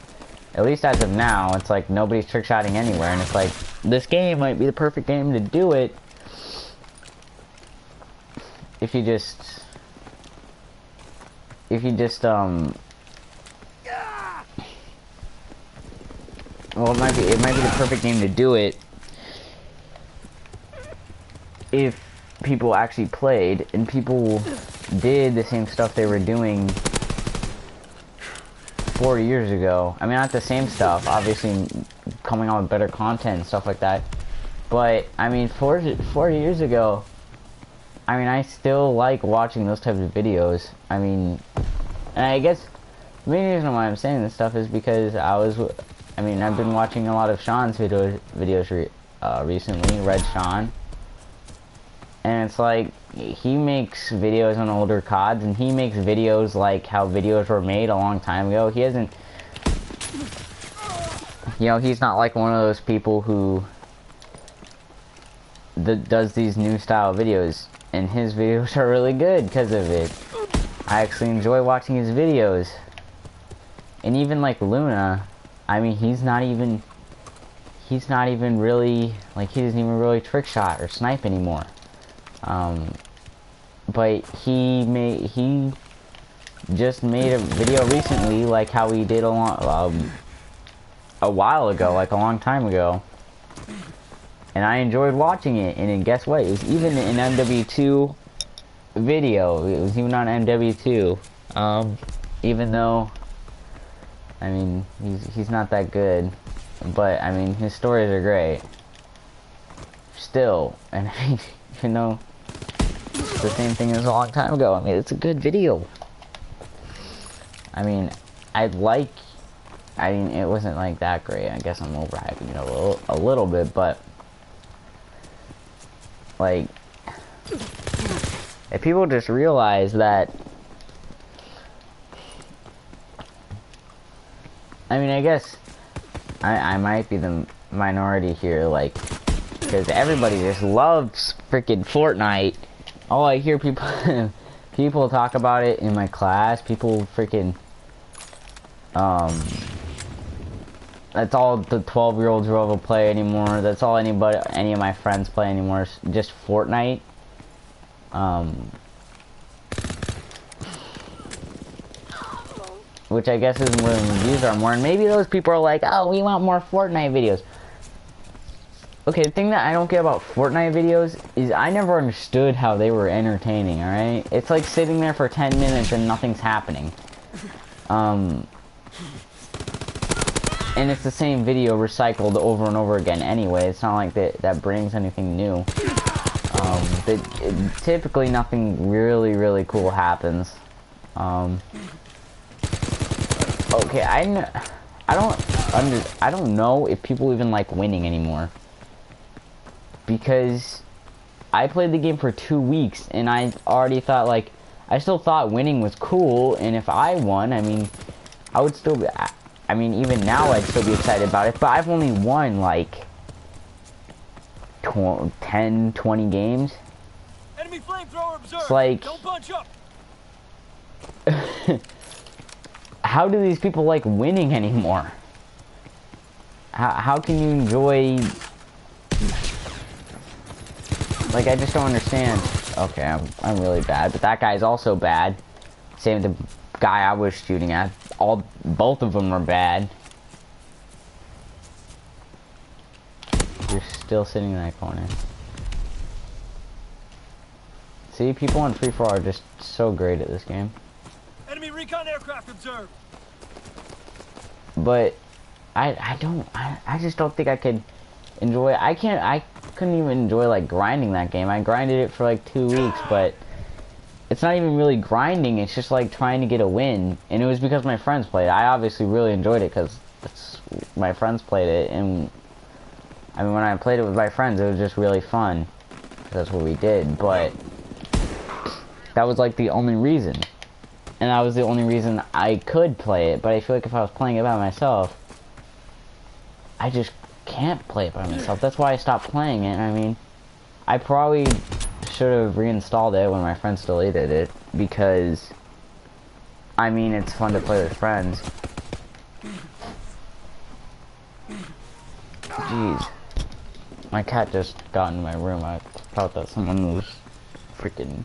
at least as of now, it's like nobody's trick shotting anywhere, and it's like this game might be the perfect game to do it if you just well, it might be the perfect game to do it if people actually played and people did the same stuff they were doing 4 years ago. I mean, not the same stuff, obviously coming out with better content and stuff like that, but I mean, 4 years ago, I mean, I still like watching those types of videos. I mean, and I guess the main reason why I'm saying this stuff is because I've been watching a lot of Sean's videos recently, Red Sean. And it's like, he makes videos on older CODs, and he makes videos like how videos were made a long time ago. He hasn't, you know, he's not like one of those people who does these new style videos, and his videos are really good because of it. I actually enjoy watching his videos. And even like Luna, I mean, he's not even really, like, he doesn't even really trick shot or snipe anymore. But he just made a video recently, like how he did a while ago, like a long time ago. And I enjoyed watching it, and then guess what? It was even an MW2 video. It was even on MW2. Even though, I mean, he's not that good. But, I mean, his stories are great. Still, and I mean, even though it's the same thing as a long time ago, I mean, it's a good video. I mean, it wasn't like that great. I guess I'm overhyping it a little bit, but like, if people just realize that, I mean, I guess I might be the minority here, like, because everybody just loves freaking Fortnite. All I hear people people talk about it in my class. People freaking that's all the 12-year-olds will play anymore. That's all any of my friends play anymore. Is just Fortnite. Which I guess is where the reviews are more. And maybe those people are like, oh, we want more Fortnite videos. Okay, the thing that I don't get about Fortnite videos is I never understood how they were entertaining, alright? It's like sitting there for 10 minutes and nothing's happening. And it's the same video recycled over and over again anyway. It's not like that brings anything new. Typically nothing really cool happens. Okay, I don't know if people even like winning anymore. Because I played the game for 2 weeks and I already thought, like, I still thought winning was cool, and if I won, I mean, I would still be, I mean, even now I'd still be excited about it, but I've only won, like, 10, 20 games. Enemy flamethrower observed. It's like, don't bunch up. how do these people like winning anymore? How can you enjoy, like, I just don't understand. Okay, I'm really bad, but that guy's also bad. Same with the guy I was shooting at. Both of them are bad. You're still sitting in that corner. See, people on free-for-all are just so great at this game. Enemy recon aircraft observed. But I just don't think I could enjoy. I couldn't even enjoy, like, grinding that game. I grinded it for like 2 weeks, but it's not even really grinding. It's just like trying to get a win, and it was because my friends played it. I obviously really enjoyed it because my friends played it, and I mean, when I played it with my friends, it was just really fun. That's what we did, but that was like the only reason. And that was the only reason I could play it, but I feel like if I was playing it by myself, I just can't play it by myself. That's why I stopped playing it. I mean, I probably should have reinstalled it when my friends deleted it, because, I mean, it's fun to play with friends. Jeez. My cat just got into my room. I thought that someone was freaking,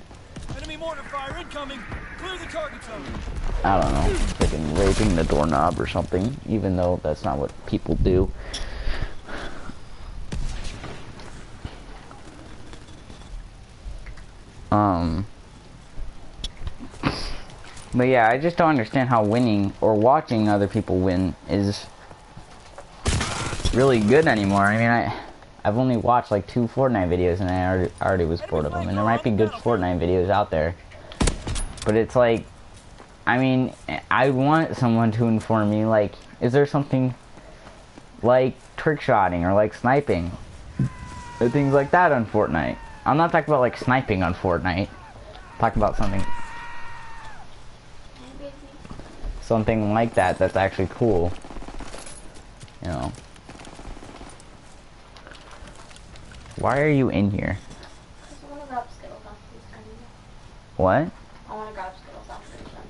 Enemy mortar fire incoming. Clear the target zone. I don't know, freaking raping the doorknob or something, even though that's not what people do. But yeah, I just don't understand how winning or watching other people win is really good anymore. I mean, I've only watched like 2 Fortnite videos and I already was bored of them. And there might be good Fortnite videos out there, but it's like, I mean, I want someone to inform me, like, is there something like trick shotting or like sniping or things like that on Fortnite? I'm not talking about like sniping on Fortnite. I'm talking about something like that that's actually cool. You know. Why are you in here? I want to grab Skittles after this time. What? I want to grab Skittles after this time.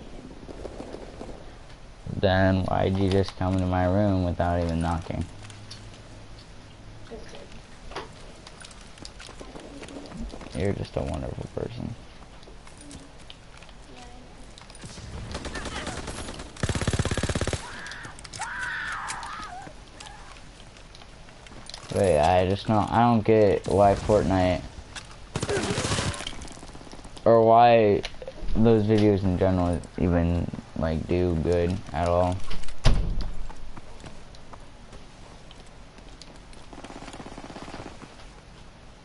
Then why'd you just come into my room without even knocking? You're just a wonderful person. Wait, I don't get why Fortnite, or why those videos in general even, like, do good at all.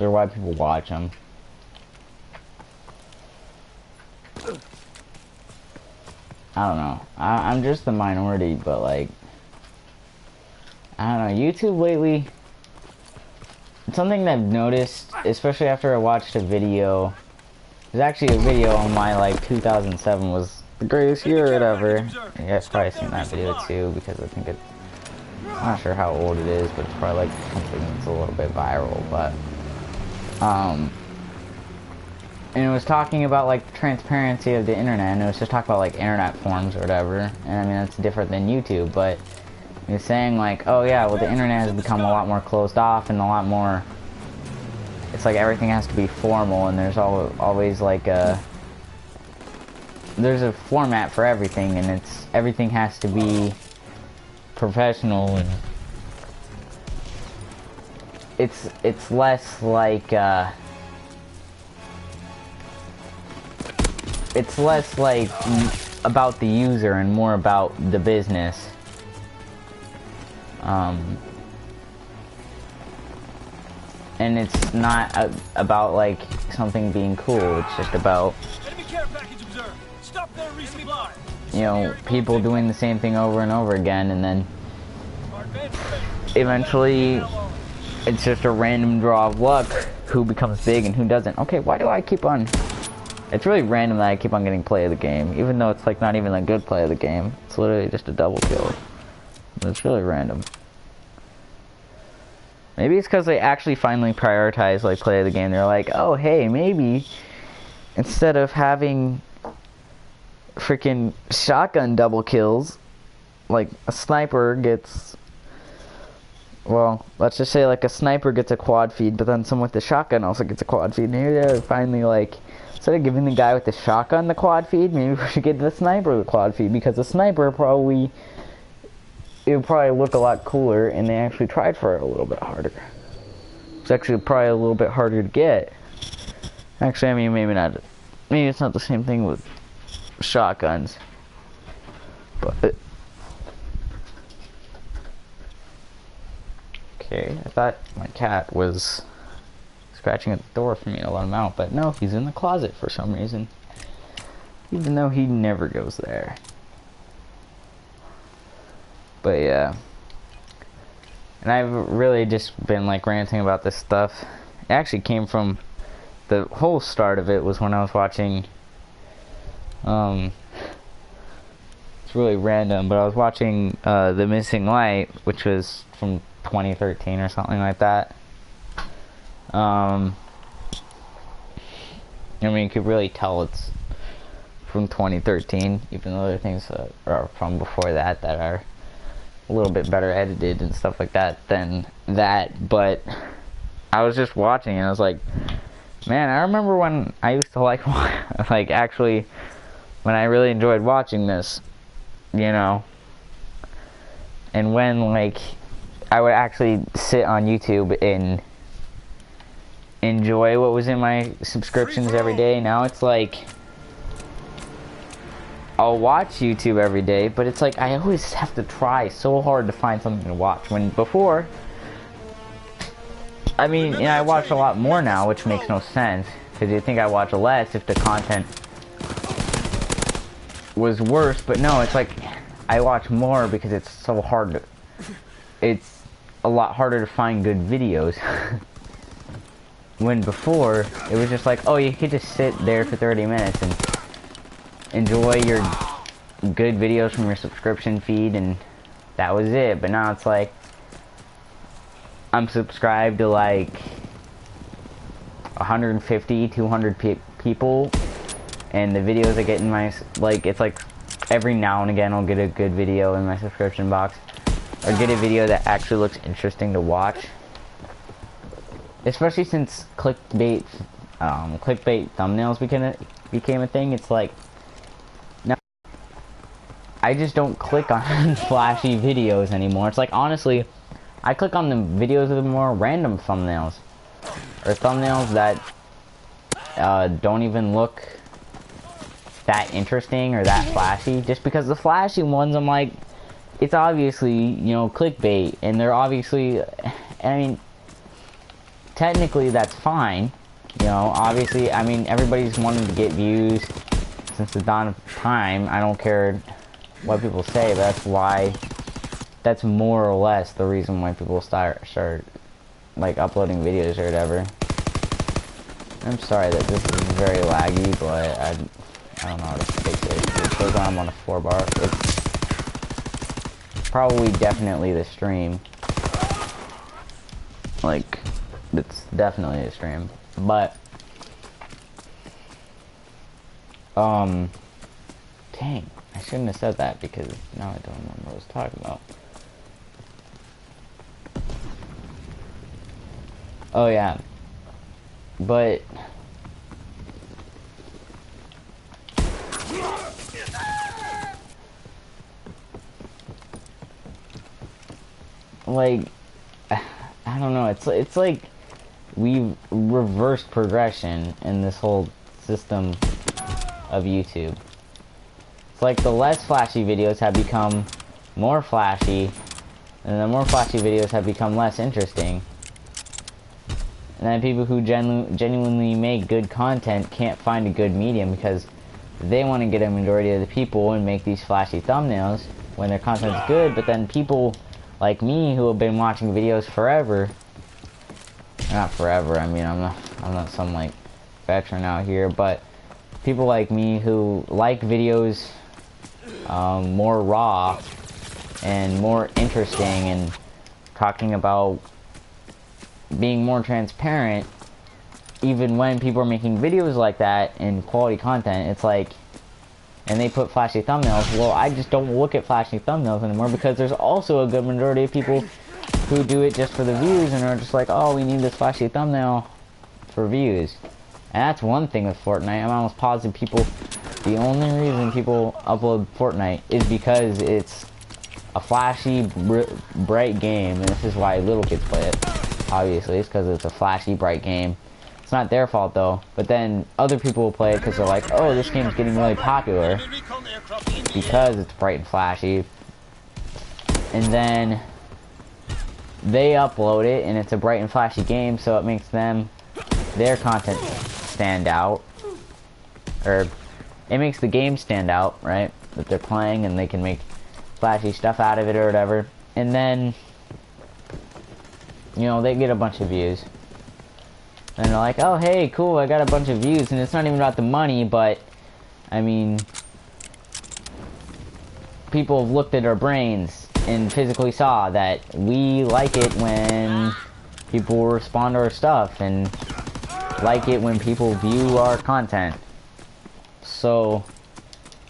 Or why people watch them. I don't know. I'm just the minority, but, like, I don't know. YouTube lately, something that I've noticed, especially after I watched a video, there's actually a video on my, like, 2007 was the greatest year ever. You guys probably seen that video too, because I think I'm not sure how old it is, but it's probably, like, something that's a little bit viral, but, and it was talking about, like, the transparency of the internet, and it was just talking about, like, internet forums or whatever, and I mean, that's different than YouTube, but he was saying, like, oh yeah, well, the internet has become a lot more closed off and a lot more, it's like everything has to be formal, and there's always like there's a format for everything, and everything has to be professional, and it's less like it's less like about the user and more about the business. And it's not about like something being cool. It's just about, you know, people doing the same thing over and over again, and then eventually it's just a random draw of luck who becomes big and who doesn't. Okay, why do I keep on? It's really random that I keep on getting play of the game, even though it's like not even a good play of the game. It's literally just a double kill. It's really random. Maybe it's because they actually finally prioritize like play of the game. They're like, oh hey, maybe instead of having freaking shotgun double kills, like a sniper gets, well, let's just say like a sniper gets a quad feed, but then someone with the shotgun also gets a quad feed. Maybe they're finally like, instead of giving the guy with the shotgun the quad feed, maybe we should give the sniper the quad feed, because the sniper probably, it would probably look a lot cooler, and they actually tried for it a little bit harder. It's actually probably a little bit harder to get. Actually, I mean, maybe not. Maybe it's not the same thing with shotguns. But okay, I thought my cat was scratching at the door for me to let him out, but no, he's in the closet for some reason. Even though he never goes there. But yeah, and I've really just been like ranting about this stuff. It actually came from, the whole start of it was when I was watching, it's really random, but I was watching The Missing Light, which was from 2013 or something like that. I mean, you could really tell it's from 2013, even though there are things that are from before that that are a little bit better edited and stuff like that than that. But I was just watching and I was like, man, I remember when I used to like actually when I really enjoyed watching this, you know, and when like I would actually sit on YouTube and enjoy what was in my subscriptions every day. Now it's like I'll watch YouTube every day, but it's like I always have to try so hard to find something to watch. When before, I mean, I watch a lot more now, which makes no sense, because you think I watch less if the content was worse, but no, it's like I watch more because it's so hard to, it's a lot harder to find good videos. When before, it was just like, oh, you could just sit there for 30 minutes and enjoy your good videos from your subscription feed, and that was it. But now it's like, I'm subscribed to like 150, 200 people, and the videos I get in my, like, it's like every now and again I'll get a good video in my subscription box, or get a video that actually looks interesting to watch. Especially since clickbait thumbnails became a thing. It's like, now I just don't click on flashy videos anymore. It's like, honestly, I click on the videos with more random thumbnails, or thumbnails that don't even look that interesting or that flashy. Just because the flashy ones, I'm like, it's obviously, you know, clickbait, and they're obviously, I mean, technically that's fine, you know, obviously, I mean, everybody's wanted to get views since the dawn of time. I don't care what people say, but that's more or less the reason why people start like uploading videos or whatever. I'm sorry that this is very laggy, but I don't know how to fix it. It shows I'm on a 4-bar. It's probably definitely the stream. Like, it's definitely a stream, but dang, I shouldn't have said that, because now I don't remember what I was talking about. Oh yeah, but like, I don't know, it's like we've reversed progression in this whole system of YouTube. It's like the less flashy videos have become more flashy, and the more flashy videos have become less interesting. And then people who genuinely make good content can't find a good medium, because they want to get a majority of the people and make these flashy thumbnails when their content's good. But then people like me, who have been watching videos forever, not forever, I mean, I'm not some like veteran out here, but people like me who like videos more raw and more interesting, and talking about being more transparent, even when people are making videos like that and quality content, it's like, and they put flashy thumbnails. Well, I just don't look at flashy thumbnails anymore, because there's also a good majority of people who do it just for the views, and are just like, oh, we need this flashy thumbnail for views. And that's one thing with Fortnite. I'm almost positive the only reason people upload Fortnite is because it's a flashy, bright game, and this is why little kids play it. Obviously, it's because it's a flashy, bright game. It's not their fault though. But then other people will play it because they're like, oh, this game's getting really popular because it's bright and flashy. And then they upload it, and it's a bright and flashy game, so it makes their content stand out, or it makes the game stand out, right, that they're playing, and they can make flashy stuff out of it or whatever. And then, you know, they get a bunch of views, and they're like, oh, hey, cool, I got a bunch of views. And it's not even about the money, but I mean, people have looked at our brains and physically saw that we like it when people respond to our stuff, and like it when people view our content. So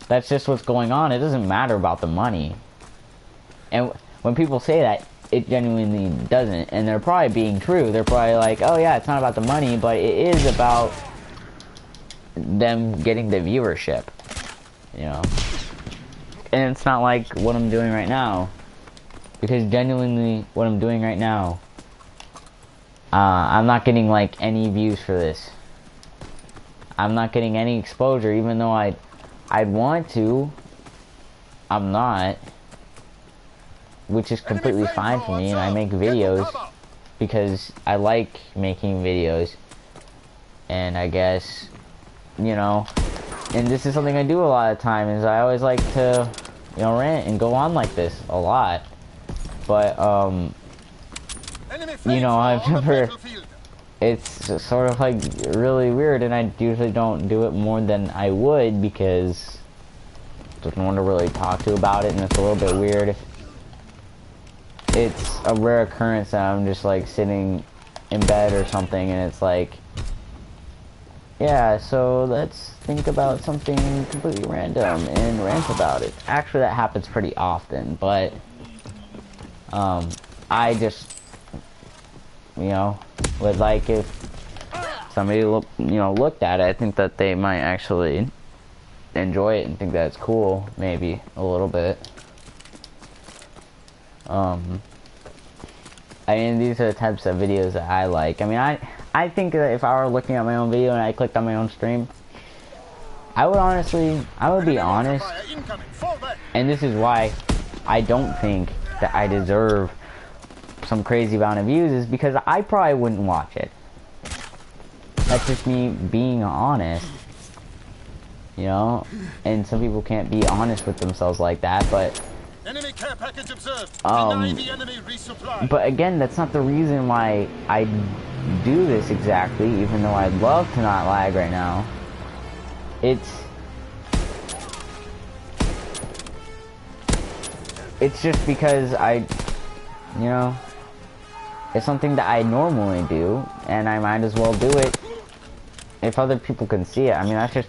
that's just what's going on. It doesn't matter about the money. And when people say that, it genuinely doesn't, and they're probably being true. They're probably like, oh yeah, it's not about the money, but it is about them getting the viewership, you know. And it's not like what I'm doing right now, because genuinely what I'm doing right now, I'm not getting like any views for this. I'm not getting any exposure, even though I'd want to. I'm not, which is completely fine for me, and I make videos because I like making videos, and I guess, you know, and this is something I do a lot of time, is I always like to, you know, rant and go on like this a lot. But you know, I've never it's sort of like really weird, and I usually don't do it more than I would because there's no one to really talk to about it, and it's a little bit weird if it's a rare occurrence that I'm just like sitting in bed or something and it's like, yeah, so let's think about something completely random and rant about it. Actually, that happens pretty often, but I just, you know, would like if somebody looked at it. I think that they might actually enjoy it and think that it's cool, maybe a little bit. I mean, these are the types of videos that I like. I mean, I think that if I were looking at my own video and I clicked on my own stream, I would be honest, and this is why I don't think that I deserve some crazy amount of views, is because I probably wouldn't watch it. That's just me being honest, you know, and some people can't be honest with themselves like that, but enemy care package observed. Deny the enemy resupply. But again, that's not the reason why I do this exactly, even though I'd love to not lag right now. It's just because you know, it's something that I normally do, and I might as well do it if other people can see it. I mean, that's just,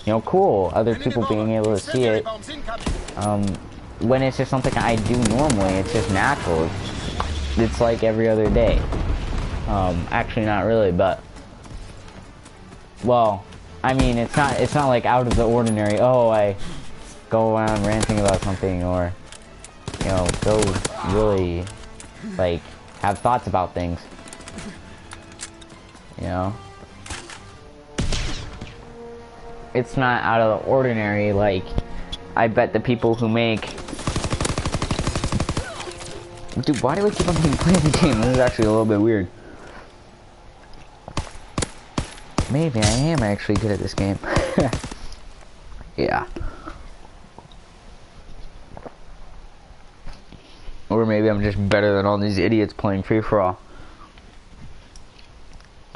you know, cool, other people being able to see it. When it's just something I do normally, it's just natural. It's like every other day. Actually not really, but, well, I mean, it's not like out of the ordinary, oh, I go around ranting about something, or, you know, go really, like, have thoughts about things, you know? It's not out of the ordinary, like, I bet the people who make... Dude, why do I keep on playing the game? This is actually a little bit weird. Maybe I am actually good at this game. Yeah. Or maybe I'm just better than all these idiots playing free-for-all.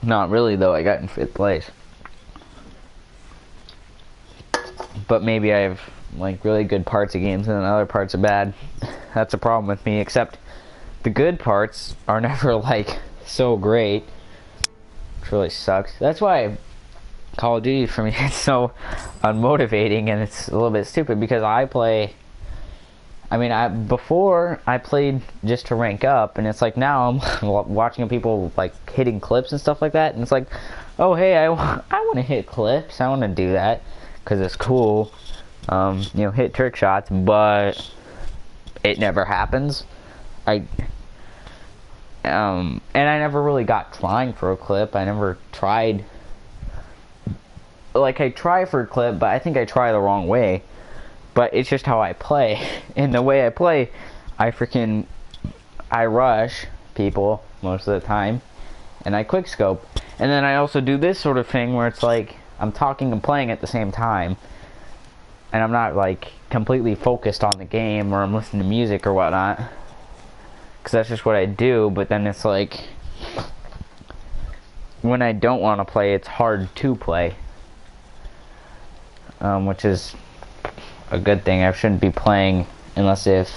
Not really, though. I got in 5th place. But maybe I have, like, really good parts of games and then other parts are bad. That's a problem with me, except the good parts are never, like, so great. Which really sucks. That's why Call of Duty, for me, it's so unmotivating, and it's a little bit stupid, because I play... I mean, before I played just to rank up, and it's like now I'm watching people like hitting clips and stuff like that, and it's like, oh hey, I want to hit clips, I want to do that because it's cool, you know, hit trick shots, but it never happens. And I never really got trying for a clip. I never tried. Like, I try for a clip, but I think I try the wrong way. But it's just how I play. And the way I play, I rush people most of the time. And I quickscope. And then I also do this sort of thing where it's like, I'm talking and playing at the same time. And I'm not, like, completely focused on the game, or I'm listening to music or whatnot. Because that's just what I do. But then it's like, when I don't want to play, it's hard to play. Which is a good thing. I shouldn't be playing unless if,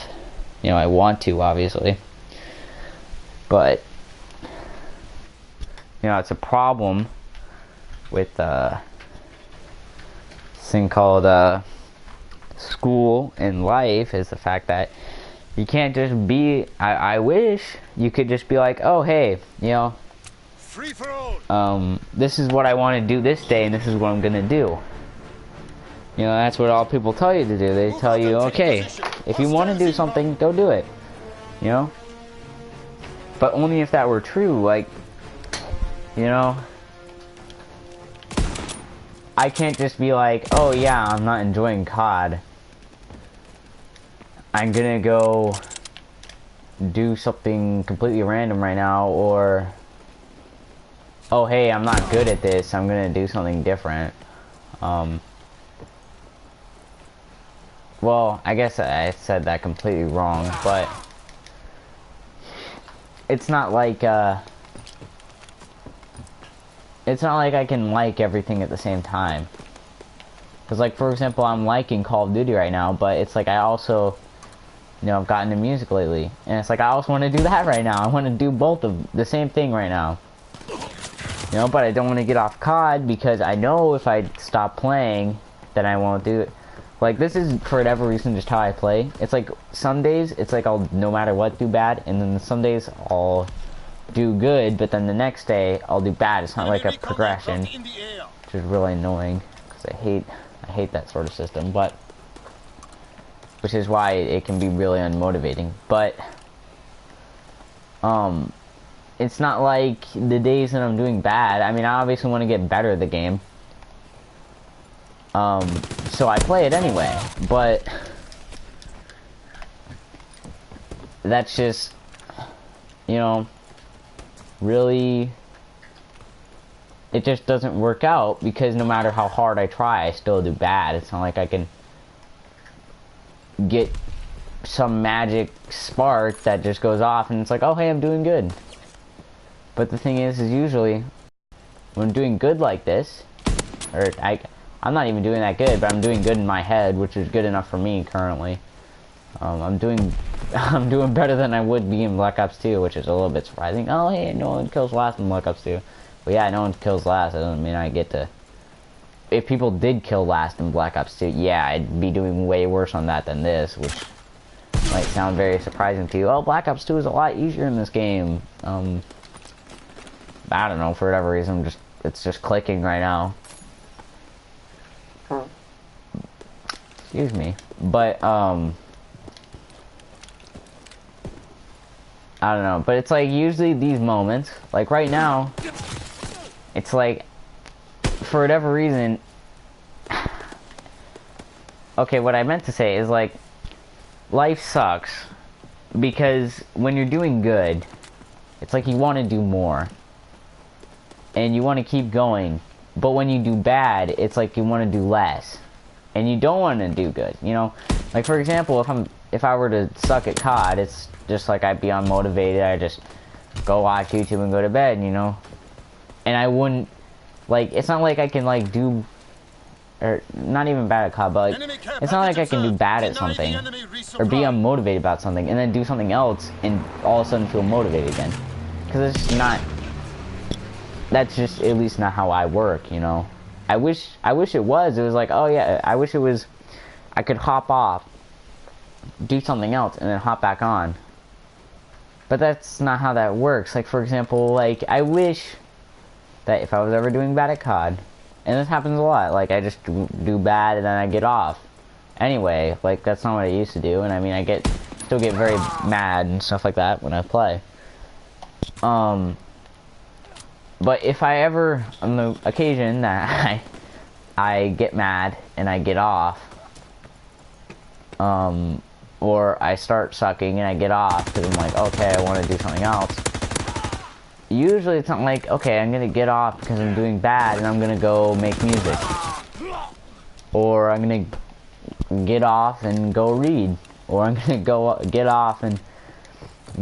you know, I want to, obviously. But, you know, it's a problem with this thing called school and life, is the fact that you can't just be, I wish you could just be like, oh hey, you know, free for all. this is what I want to do this day, and this is what I'm gonna do. You know, that's what all people tell you to do. They tell you, okay, if you want to do something, go do it. You know? But only if that were true, like, you know? I can't just be like, oh yeah, I'm not enjoying COD. I'm gonna go do something completely random right now, or, oh hey, I'm not good at this, I'm gonna do something different. Well, I guess I said that completely wrong, but it's not like, it's not like I can like everything at the same time. Because, like, for example, I'm liking Call of Duty right now, but it's like I also, you know, I've gotten into music lately. And it's like I also want to do that right now. I want to do both of the same thing right now. You know, but I don't want to get off COD because I know if I stop playing, then I won't do it. Like, this is, for whatever reason, just how I play. It's like, some days, it's like I'll, no matter what, do bad. And then some days, I'll do good, but then the next day, I'll do bad. It's not like a progression, which is really annoying. Because I hate that sort of system, but... which is why it can be really unmotivating. But, it's not like the days that I'm doing bad. I mean, I obviously want to get better at the game. So I play it anyway, but that's just, you know, really, it just doesn't work out because no matter how hard I try, I still do bad. It's not like I can get some magic spark that just goes off and it's like, oh hey, I'm doing good. But the thing is usually when I'm doing good like this, or I'm not even doing that good, but I'm doing good in my head, which is good enough for me currently. I'm doing better than I would be in Black Ops 2, which is a little bit surprising. Oh hey, no one kills last in Black Ops 2. But yeah, no one kills last. That doesn't mean I get to. If people did kill last in Black Ops 2, yeah, I'd be doing way worse on that than this, which might sound very surprising to you. Oh, Black Ops 2 is a lot easier in this game. I don't know, for whatever reason, it's just clicking right now. Excuse me. But, I don't know. But it's like, usually these moments, like right now, it's like, for whatever reason, okay, what I meant to say is like, life sucks, because when you're doing good, it's like you want to do more, and you want to keep going, but when you do bad, it's like you want to do less, and you don't want to do good, you know? Like, for example, if I were to suck at COD, it's just like I'd be unmotivated, I just go watch YouTube and go to bed, you know? And I wouldn't, like, it's not like I can, like, do, or not even bad at COD, but, like, it's not like I can do bad at something, or be unmotivated about something, and then do something else, and all of a sudden feel motivated again. Because it's not, that's just at least not how I work, you know? I wish it was like, oh yeah, I wish it was, I could hop off, do something else, and then hop back on. But that's not how that works. Like, for example, like, I wish that if I was ever doing bad at COD, and this happens a lot, like, I just do bad and then I get off. Anyway, like, that's not what I used to do, and I mean, I still get very mad and stuff like that when I play. But if I ever, on the occasion that I get mad and I get off, or I start sucking and I get off because I'm like, okay, I want to do something else. Usually it's not like, okay, I'm gonna get off because I'm doing bad and I'm gonna go make music. Or I'm gonna get off and go read. Or I'm gonna get off and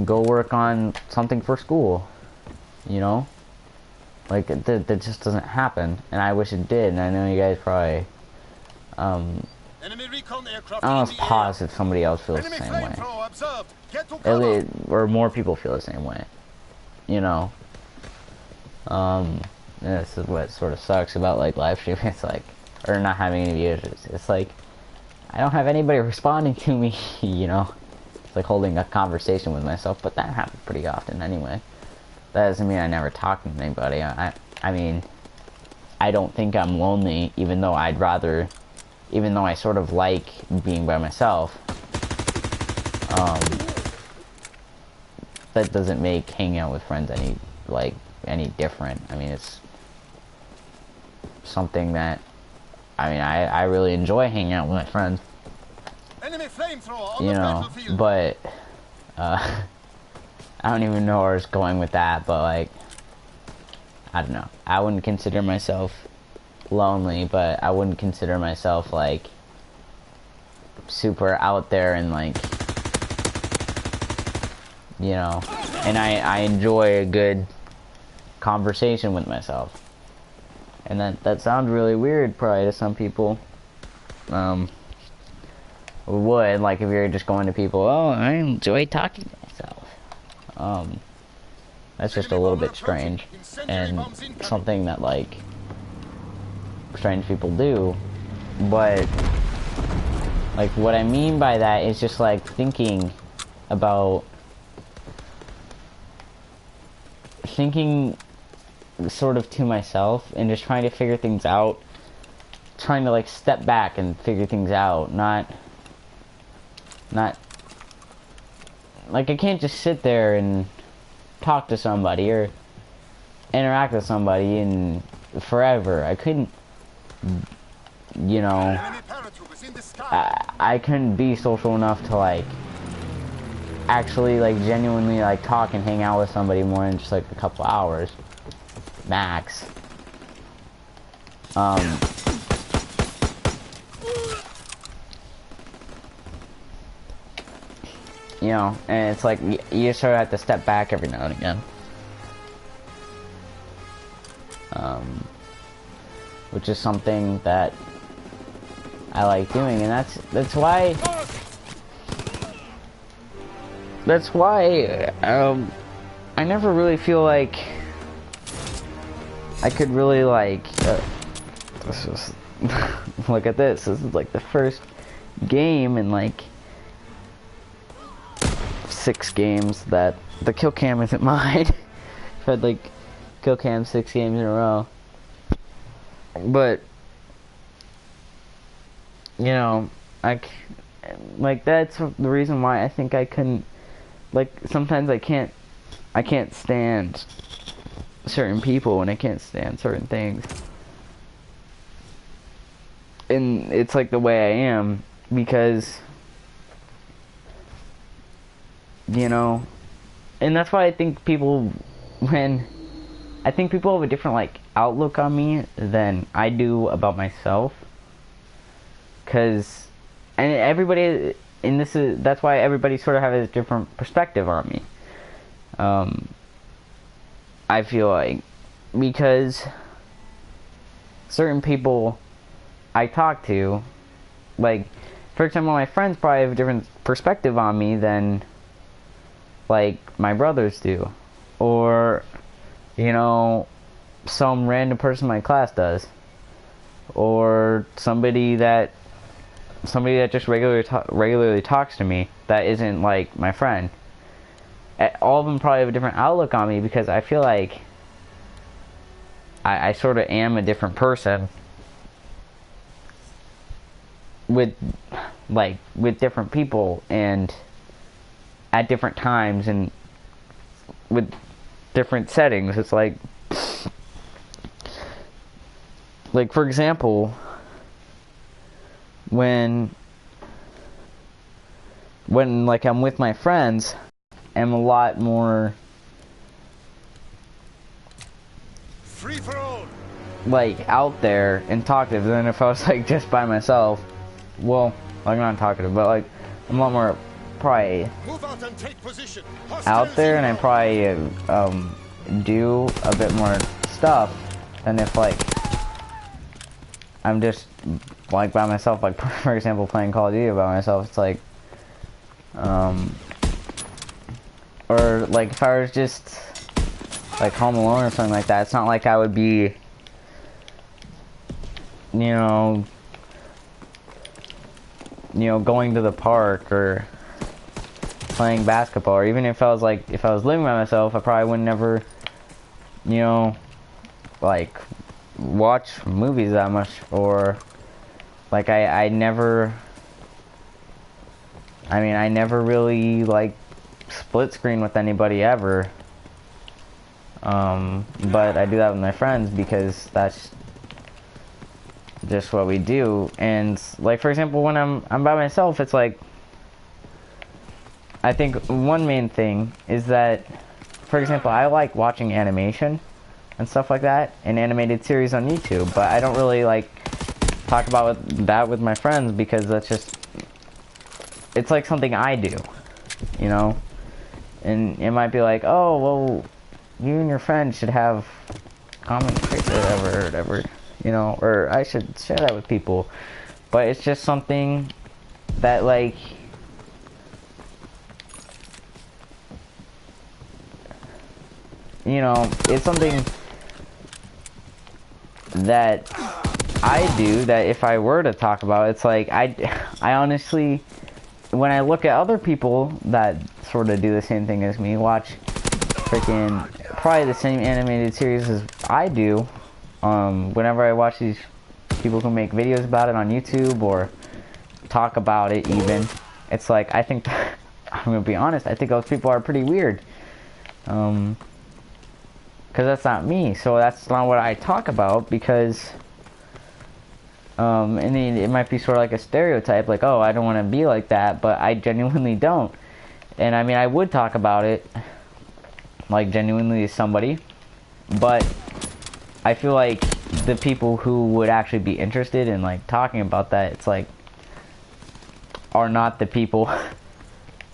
go work on something for school. You know? Like, that just doesn't happen, and I wish it did, and I know you guys probably, I'm almost positive somebody else feels the same way. Or more people feel the same way. You know? This is what sort of sucks about, like, live streaming. It's like, or not having any views. It's like, I don't have anybody responding to me, you know? It's like holding a conversation with myself, but that happens pretty often anyway. That doesn't mean I never talk to anybody. I mean, I don't think I'm lonely, even though even though I sort of like being by myself. That doesn't make hanging out with friends any different. I mean, it's something that, I mean, I really enjoy hanging out with my friends. Enemy flamethrower on you the know, battlefield. But, I don't even know where it's going with that, but, like, I don't know. I wouldn't consider myself lonely, but I wouldn't consider myself, like, super out there and, like, you know, and I enjoy a good conversation with myself. And that sounds really weird probably to some people. Would, like, if you're just going to people, oh, I enjoy talking to myself. That's just a little bit strange, and something that, like, strange people do. But, like, what I mean by that is just, like, thinking sort of to myself and just trying to figure things out, trying to, like, step back and figure things out, not like, I can't just sit there and talk to somebody or interact with somebody and forever. I couldn't, you know, I couldn't be social enough to, like, actually, like, genuinely, like, talk and hang out with somebody more than just, like, a couple hours max. You know, and it's like, you sort of have to step back every now and again. Which is something that I like doing, and that's why I never really feel like I could really, like, this is, look at this. This is, like, the first game in, like, 6 games that the kill cam isn't mine. I've had, like, kill cam 6 games in a row. But, you know, like, that's the reason why I think I couldn't, like, sometimes I can't stand certain people and I can't stand certain things. And it's like the way I am, because, you know, and that's why I think people have a different, like, outlook on me than I do about myself. Cause, and everybody, and that's why everybody sort of has a different perspective on me. I feel like, because certain people I talk to, like, for example, my friends probably have a different perspective on me than, like, my brothers do, or, you know, some random person in my class does, or somebody that just regularly talks to me that isn't, like, my friend. All of them probably have a different outlook on me, because I feel like I sort of am a different person with different people and at different times and with different settings. It's like for example, when like I'm with my friends, I'm a lot more free for all, like, out there and talkative than if I was, like, just by myself. Well, I'm not talkative, but, like, I'm a lot more probably move out and take position. out there, and I probably do a bit more stuff than if, like, I'm just, like, by myself. Like, for example, playing Call of Duty by myself. It's like, or, like, if I was just, like, home alone or something like that, it's not like I would be, you know, going to the park or playing basketball, or even if I was living by myself, I probably would never, you know, like, watch movies that much, or, like, I never really, like, split screen with anybody ever, but I do that with my friends because that's just what we do. And, like, for example, when I'm by myself, it's like, I think one main thing is that, for example, I like watching animation and stuff like that, and animated series on YouTube, but I don't really, like, talk about that with my friends, because that's just, it's like something I do, you know? And it might be like, oh, well, you and your friend should have common traits or whatever. you know, or I should share that with people. But it's just something that, like, you know, it's something that I do that if I were to talk about, it's like, I honestly, when I look at other people that sort of do the same thing as me, watch freaking probably the same animated series as I do, whenever I watch these people who make videos about it on YouTube or talk about it even, it's like, I think, I'm gonna be honest, I think those people are pretty weird, because that's not me, so that's not what I talk about, because, and it might be sort of like a stereotype, like, oh, I don't want to be like that, but I genuinely don't, and I mean, I would talk about it, like, genuinely to somebody, but I feel like the people who would actually be interested in, like, talking about that, it's like, are not the people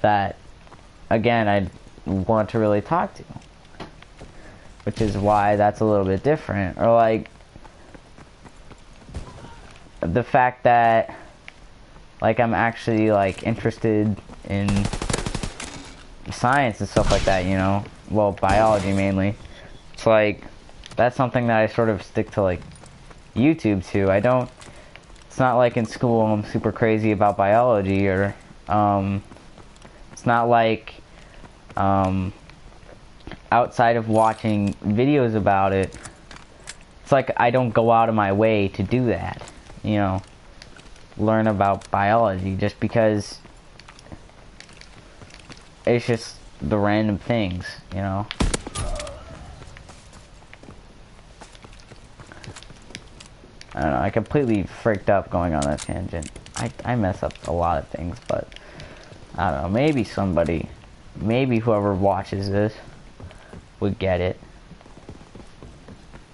that, again, I'd want to really talk to, which is why that's a little bit different, or, like, the fact that, like, I'm actually, like, interested in science and stuff like that, you know, well, biology mainly, it's like, that's something that I sort of stick to, like, YouTube to. I don't, it's not like in school I'm super crazy about biology, or, it's not like, outside of watching videos about it, it's like I don't go out of my way to do that, you know, learn about biology, just because it's just the random things, you know. I don't know, I completely freaked up going on that tangent. I mess up a lot of things, but I don't know, maybe somebody, maybe whoever watches this would get it.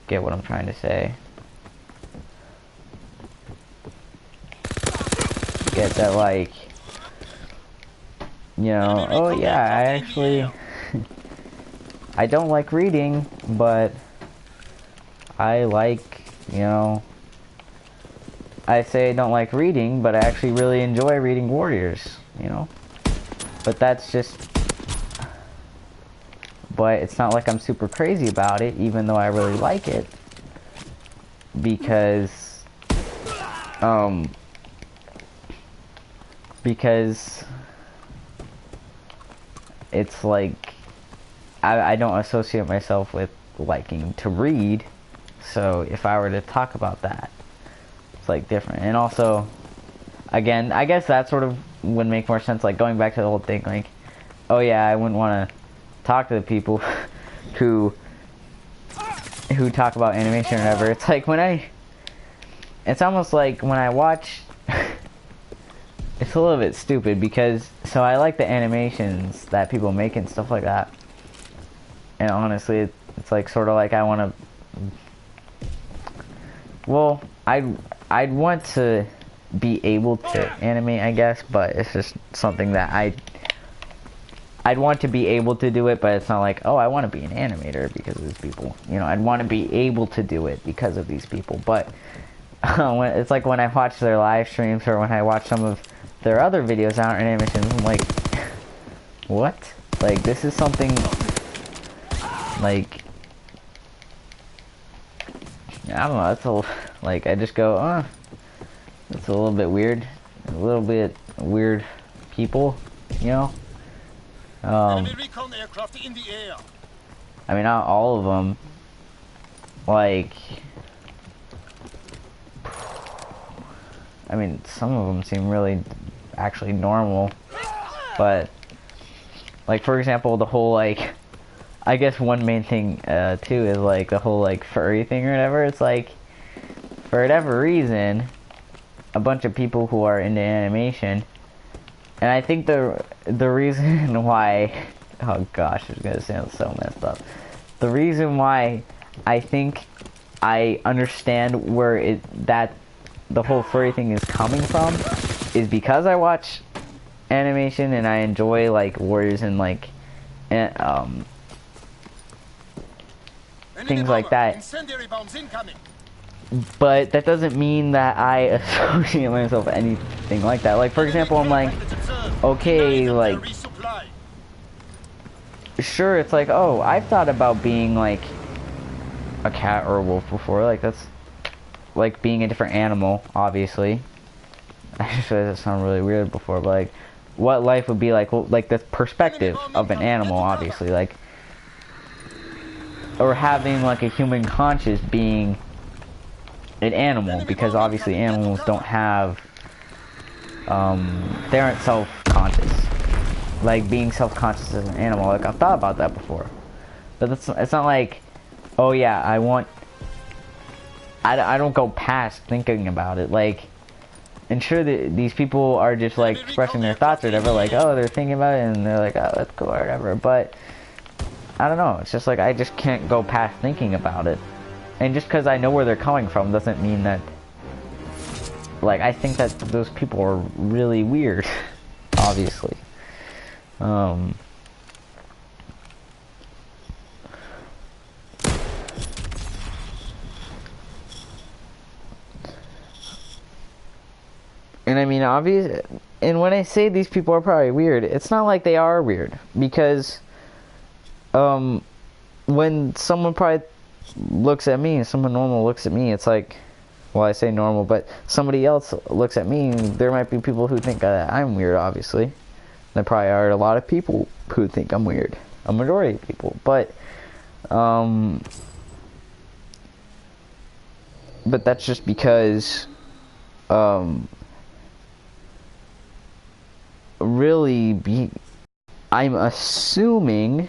Get what I'm trying to say. Get that, like, you know, oh yeah, I actually, I don't like reading, but I like, you know, I say I don't like reading, but I actually really enjoy reading Warriors, you know, but that's just, but it's not like I'm super crazy about it, even though I really like it, because, because it's like, I don't associate myself with liking to read, so if I were to talk about that, it's like different. And also, again, I guess that sort of would make more sense, like going back to the whole thing, like, oh yeah, I wouldn't want to talk to the people who talk about animation or whatever. It's like it's almost like when I watch, it's a little bit stupid, because, so I like the animations that people make and stuff like that, and honestly, it's like sort of like I want to, well, I'd want to be able to animate, I guess, but it's just something that I'd want to be able to do it, but it's not like, oh, I want to be an animator because of these people, you know, I'd want to be able to do it because of these people, but it's like when I watch their live streams, or when I watch some of their other videos out in animations, I'm like, what? Like, this is something, like, I don't know, that's a, like, I just go, oh, it's a little bit weird, people, you know? Enemy recon aircraft in the air. I mean, not all of them, like, I mean, some of them seem really actually normal, but, like, for example, the whole, like, I guess one main thing, too, is, like, the whole, like, furry thing or whatever. It's like, for whatever reason, a bunch of people who are into animation, and I think the reason why, oh gosh, it's gonna sound so messed up. The reason why I think I understand where the whole furry thing is coming from is because I watch animation and I enjoy, like, Warriors and, like, things like that. Incendiary bombs incoming. But that doesn't mean that I associate myself with anything like that. Like, for example, I'm like, okay, like, sure, it's like, oh, I've thought about being like a cat or a wolf before. Like, that's like being a different animal, obviously. I just realized that sounded really weird before, but like, what life would be like, well, like the perspective of an animal, obviously, like, or having like a human conscious being an animal, because obviously animals don't have, they aren't self-conscious. Like, being self-conscious as an animal, like, I've thought about that before. But it's not like, oh yeah, I don't go past thinking about it, like, and sure that these people are just like expressing their thoughts or whatever, like, oh, they're thinking about it and they're like, oh, that's cool or whatever, but I don't know, it's just like I just can't go past thinking about it. And just because I know where they're coming from doesn't mean that, like, I think that those people are really weird, obviously. And I mean, and when I say these people are probably weird, it's not like they are weird, because when someone probably looks at me, someone normal looks at me, it's like, well, I say normal, but somebody else looks at me, there might be people who think I'm weird, obviously. There probably are a lot of people who think I'm weird, a majority of people, but that's just because I'm assuming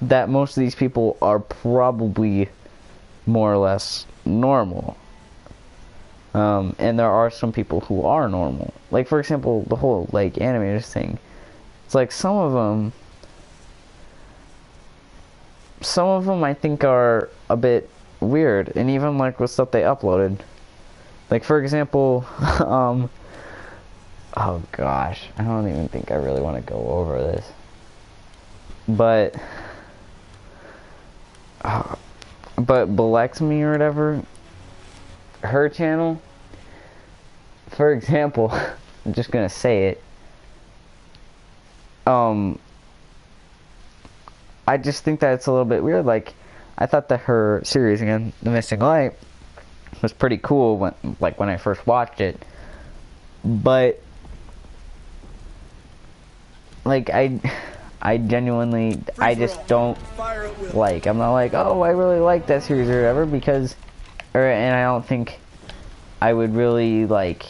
that most of these people are probably more or less normal. And there are some people who are normal. Like, for example, the whole, like, animators thing. It's like some of them I think are a bit weird, and even, like, with stuff they uploaded. Like, for example, oh gosh, I don't even think I really want to go over this. But Belexme or whatever, her channel, for example, I'm just gonna say it, I just think that it's a little bit weird. Like, I thought that her series, again, The Missing Light, was pretty cool when I first watched it, but like, I genuinely, I just don't like, I'm not like, oh, I really like that series or whatever, because, and I don't think I would really, like,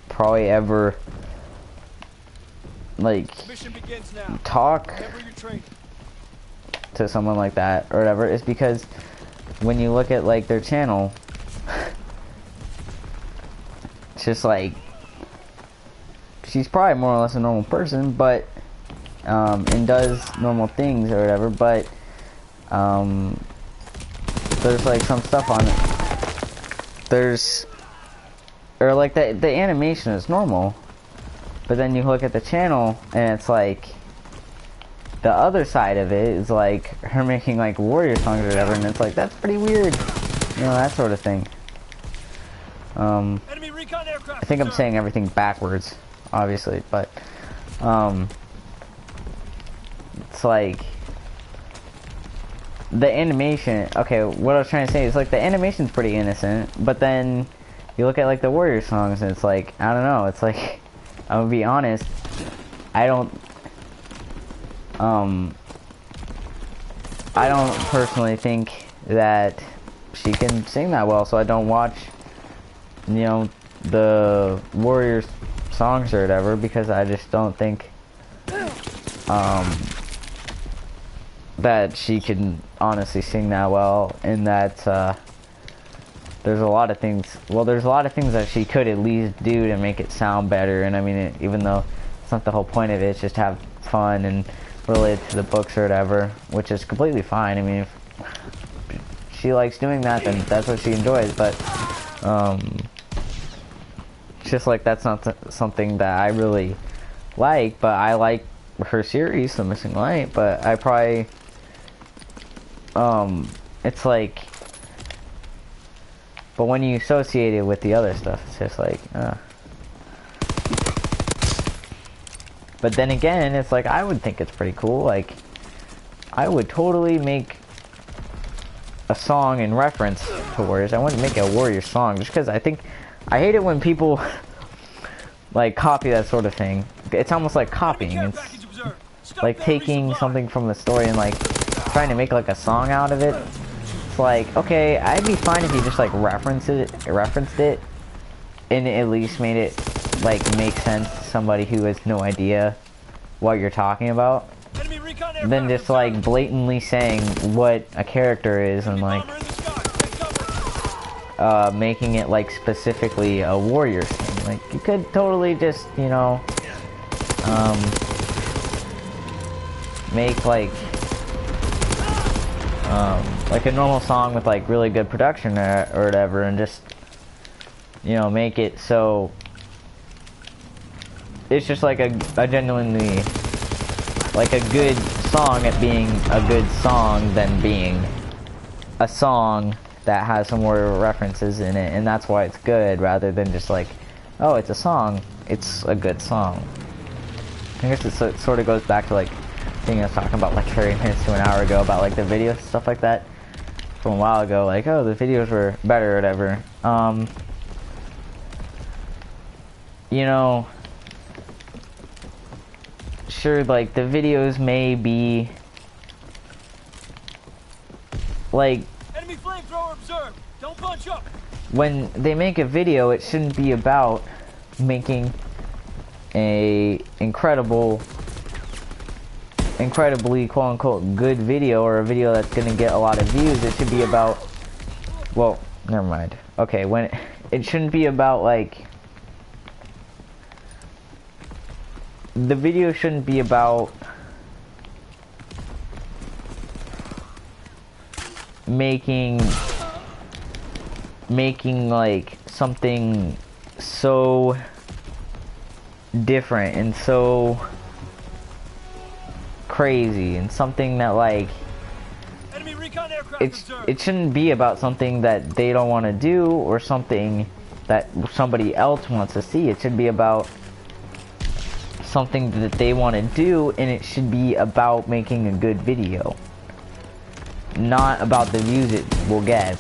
probably ever, like, talk to someone like that or whatever. Is because when you look at, like, their channel, it's just like, she's probably more or less a normal person, but and does normal things or whatever, but there's like some stuff on it, or like the animation is normal, but then you look at the channel and it's like the other side of it is like her making like warrior songs or whatever, and it's like, that's pretty weird, you know, that sort of thing. Enemy recon aircraft. I think I'm saying everything backwards, obviously, but it's like the animation, okay, what I was trying to say is, like, the animation's pretty innocent, but then you look at, like, the warrior songs and it's like, I don't know, it's like, I'm gonna be honest, I don't personally think that she can sing that well, so I don't watch, you know, the warrior songs or whatever, because I just don't think that she can honestly sing that well, and that there's a lot of things that she could at least do to make it sound better. And I mean, even though it's not the whole point of it, it's just have fun and relate to the books or whatever, which is completely fine. I mean, if she likes doing that, then that's what she enjoys, but it's just like, that's not something that I really like. But I like her series, The Missing Light, but I probably it's like, But when you associate it with the other stuff, it's just like, But then again, it's like, I would think it's pretty cool. Like, I would totally make a song in reference to Warriors. I wouldn't make a Warriors song just because I hate it when people like copy that sort of thing. It's almost like copying. It's like taking something from the story and like trying to make like a song out of it. It's like, okay, I'd be fine if you just like referenced it and at least made it like make sense to somebody who has no idea what you're talking about. Then just like blatantly saying what a character is and like making it like specifically a Warriors thing. Like you could totally just, you know, make like a normal song with like really good production or whatever, and just, you know, make it so it's just like a genuinely like a good song at being a good song than being a song that has some more references in it, and that's why it's good, rather than just like, oh, it's a song, it's a good song. I guess it sort of goes back to like the thing I was talking about like 30 minutes to an hour ago about like the videos, stuff like that from a while ago, like, oh, the videos were better or whatever. You know, sure, like the videos may be like, enemy flamethrower observed. Don't bunch up. When they make a video, it shouldn't be about making a incredibly quote unquote good video, or a video that's gonna get a lot of views. It should be about, well, never mind. Okay, when it shouldn't be about like, the video shouldn't be about making like something so different and so crazy, and something that like Enemy recon aircraft it shouldn't be about something that they don't want to do or something that somebody else wants to see. It should be about something that they want to do, and it should be about making a good video, not about the views it will get.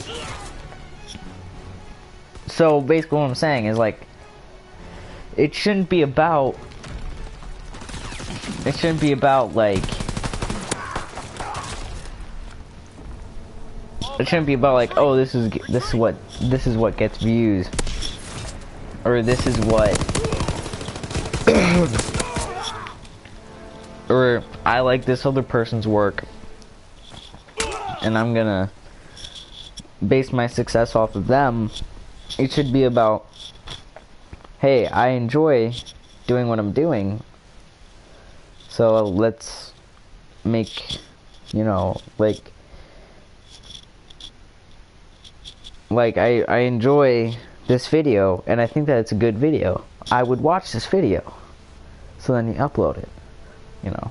So basically what I'm saying is like, it shouldn't be about like, it shouldn't be about like, oh, this is what gets views, or this is what or I like this other person's work and I'm gonna base my success off of them. It should be about, hey, I enjoy doing what I'm doing, so let's make, you know, like I enjoy this video and I think that it's a good video. I would watch this video. So then you upload it, you know.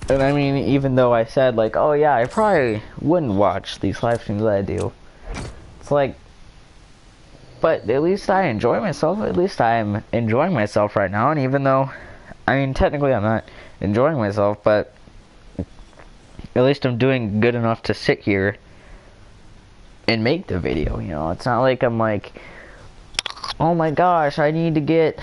And I mean, even though I said like, oh yeah, I probably wouldn't watch these live streams that I do, it's like, but at least I enjoy myself. At least I'm enjoying myself right now. And even though, I mean, technically I'm not enjoying myself, but at least I'm doing good enough to sit here and make the video, you know. It's not like I'm like, oh my gosh, I need to get,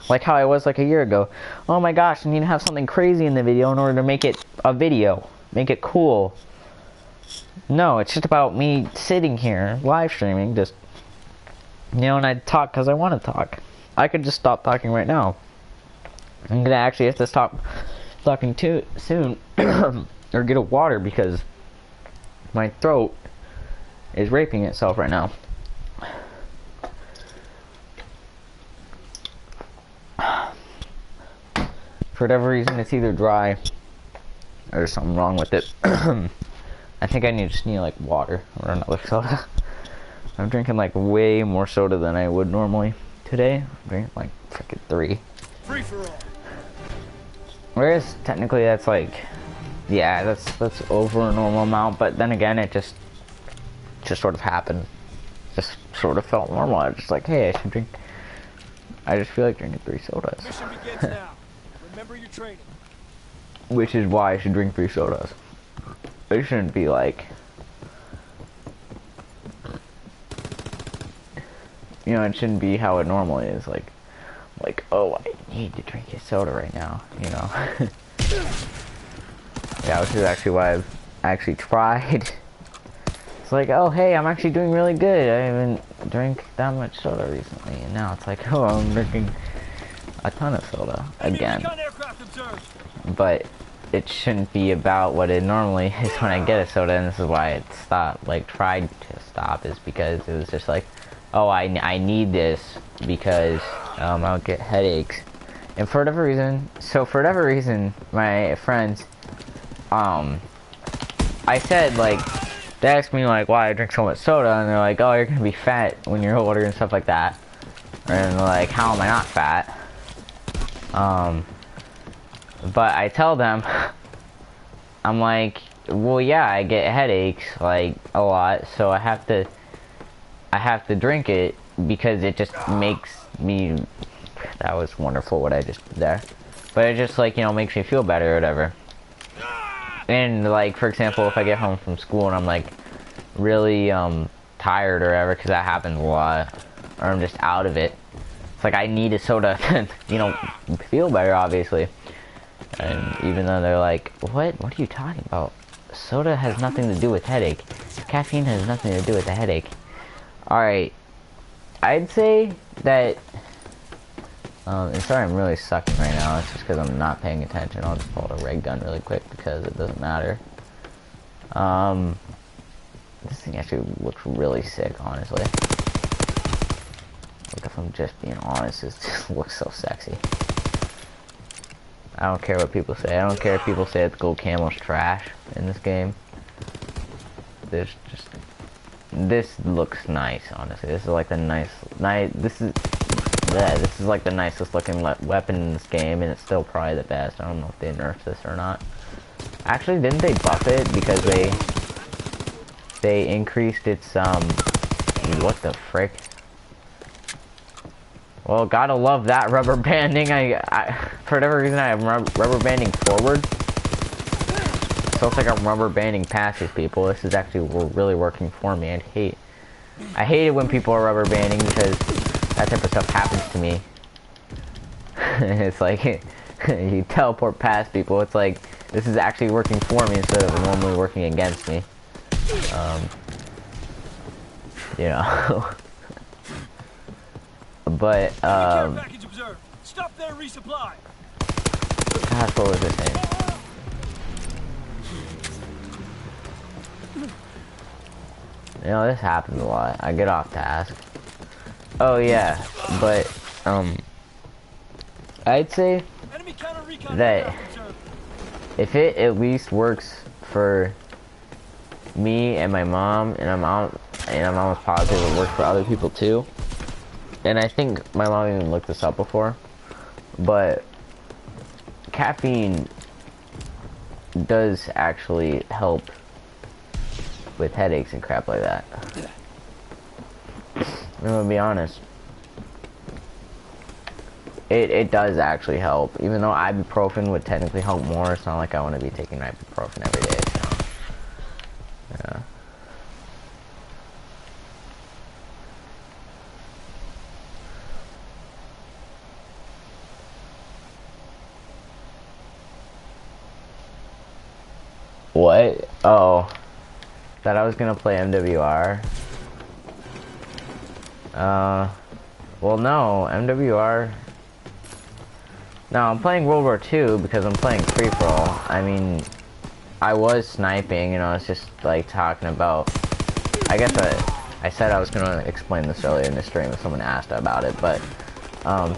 like how I was like a year ago, oh my gosh, I need to have something crazy in the video in order to make it a video, make it cool. No, it's just about me sitting here live streaming, just, you know, and I talk because I want to talk. I could just stop talking right now. I'm gonna actually have to stop talking too soon or get a water because my throat is raping itself right now. For whatever reason, it's either dry or there's something wrong with it. I think I just need like water or another soda. I'm drinking like way more soda than I would normally today. I'm drinking like freaking 3. Free for all. Whereas technically that's like yeah, that's over a normal amount. But then again, it just sort of happened. Just sort of felt normal. I was just like, hey, I should drink. I just feel like drinking 3 sodas. Mission begins now. Remember your training. Which is why I should drink 3 sodas. It shouldn't be like, you know, it shouldn't be how it normally is. Like, oh, I need to drink a soda right now, you know. Yeah, which is actually why I've actually tried. It's like, oh, hey, I'm actually doing really good. I haven't drank that much soda recently, and now it's like, oh, I'm drinking a ton of soda again. But it shouldn't be about what it normally is when I get a soda, and this is why it stopped, like, tried to stop, is because it was just like, oh, I need this because I'll get headaches. And for whatever reason, my friends, I said, like, they asked me, like, why I drink so much soda, and they're like, oh, you're gonna be fat when you're older and stuff like that. And they're like, how am I not fat? But I tell them, I'm like, well, yeah, I get headaches, like, a lot, so I have to drink it because it just makes me, that was wonderful what I just did there. But it just, like, you know, makes me feel better or whatever. And, like, for example, if I get home from school and I'm, like, really, tired or whatever, because that happens a lot, or I'm just out of it, it's like I need a soda to, you know, feel better, obviously. And even though they're like, what are you talking about? Soda has nothing to do with headache. Caffeine has nothing to do with the headache. Alright, I'd say that, and sorry I'm really sucking right now, it's just because I'm not paying attention. I'll just pull out a ray gun really quick because it doesn't matter. This thing actually looks really sick, honestly. Like, if I'm just being honest, it just looks so sexy. I don't care what people say. I don't care if people say that the gold camo's trash in this game. This looks nice, honestly. This is like the this is like the nicest looking weapon in this game, and it's still probably the best. I don't know if they nerfed this or not. Actually, didn't they buff it because they increased its what the frick? Well, gotta love that rubber banding. I for whatever reason I have rubber banding forward. So it's like I'm rubber banding past these people. This is actually really working for me. I hate it when people are rubber banding because that type of stuff happens to me. It's like you teleport past people. It's like this is actually working for me instead of normally working against me. You know. But Stop there, resupply. gosh, what was this thing? You know, this happens a lot. I get off task. Oh yeah, but I'd say that if it at least works for me and my mom, and I'm almost positive it works for other people too. And I think my mom even looked this up before, but caffeine does actually help with headaches and crap like that. I'm gonna be honest. It does actually help, even though ibuprofen would technically help more. It's not like I want to be taking ibuprofen every day, so yeah. What? Oh. That I was gonna play MWR. Well no, MWR. No, I'm playing World War II because I'm playing free-for-all. I mean, I was sniping and I was just like talking about, I guess I said I was gonna explain this earlier in the stream if someone asked about it, but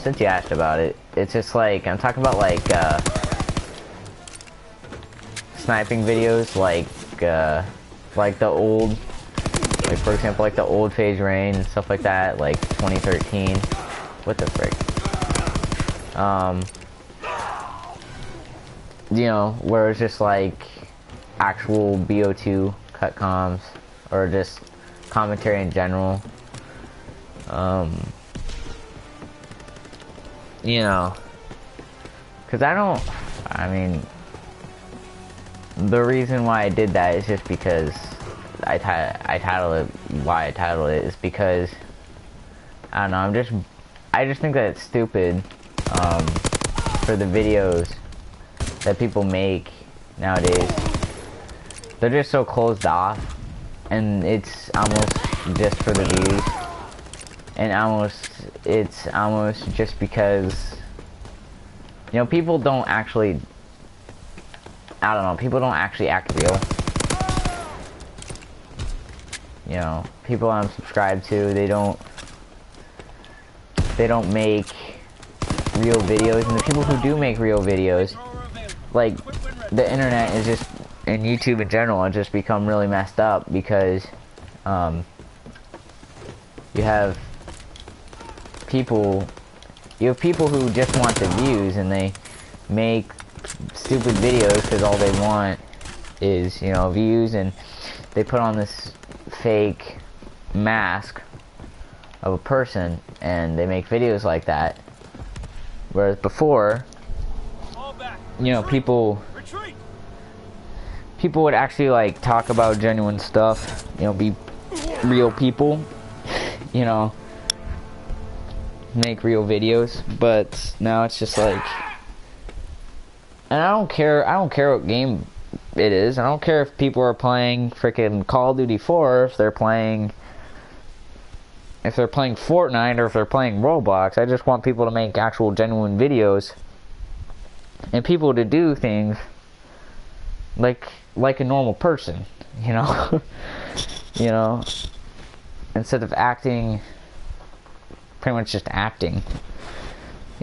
since you asked about it, it's just like, I'm talking about like, sniping videos like the old, like for example, like the old Phase Rain and stuff like that, like 2013. What the frick? you know, where it's just like actual BO2 cut comms or just commentary in general. You know, because I mean, the reason why I did that is just because I titled it, why I titled it is because, I don't know, I just think that it's stupid, for the videos that people make nowadays. They're just so closed off, and it's almost just for the views, and it's almost just because, you know, people don't actually, I don't know, people don't actually act real. You know, people I'm subscribed to, they don't make real videos, and the people who do make real videos, like, the internet is just, and YouTube in general, has just become really messed up because, you have people who just want the views, and they make stupid videos because all they want is, you know, views, and they put on this fake mask of a person, and they make videos like that. Whereas before, you know, people would actually, like, talk about genuine stuff, you know, be real people, you know, make real videos. But now it's just like, and I don't care what game it is. I don't care if people are playing freaking Call of Duty 4, or if they're playing Fortnite, or if they're playing Roblox. I just want people to make actual genuine videos, and people to do things like a normal person, you know. You know, instead of acting, pretty much just acting,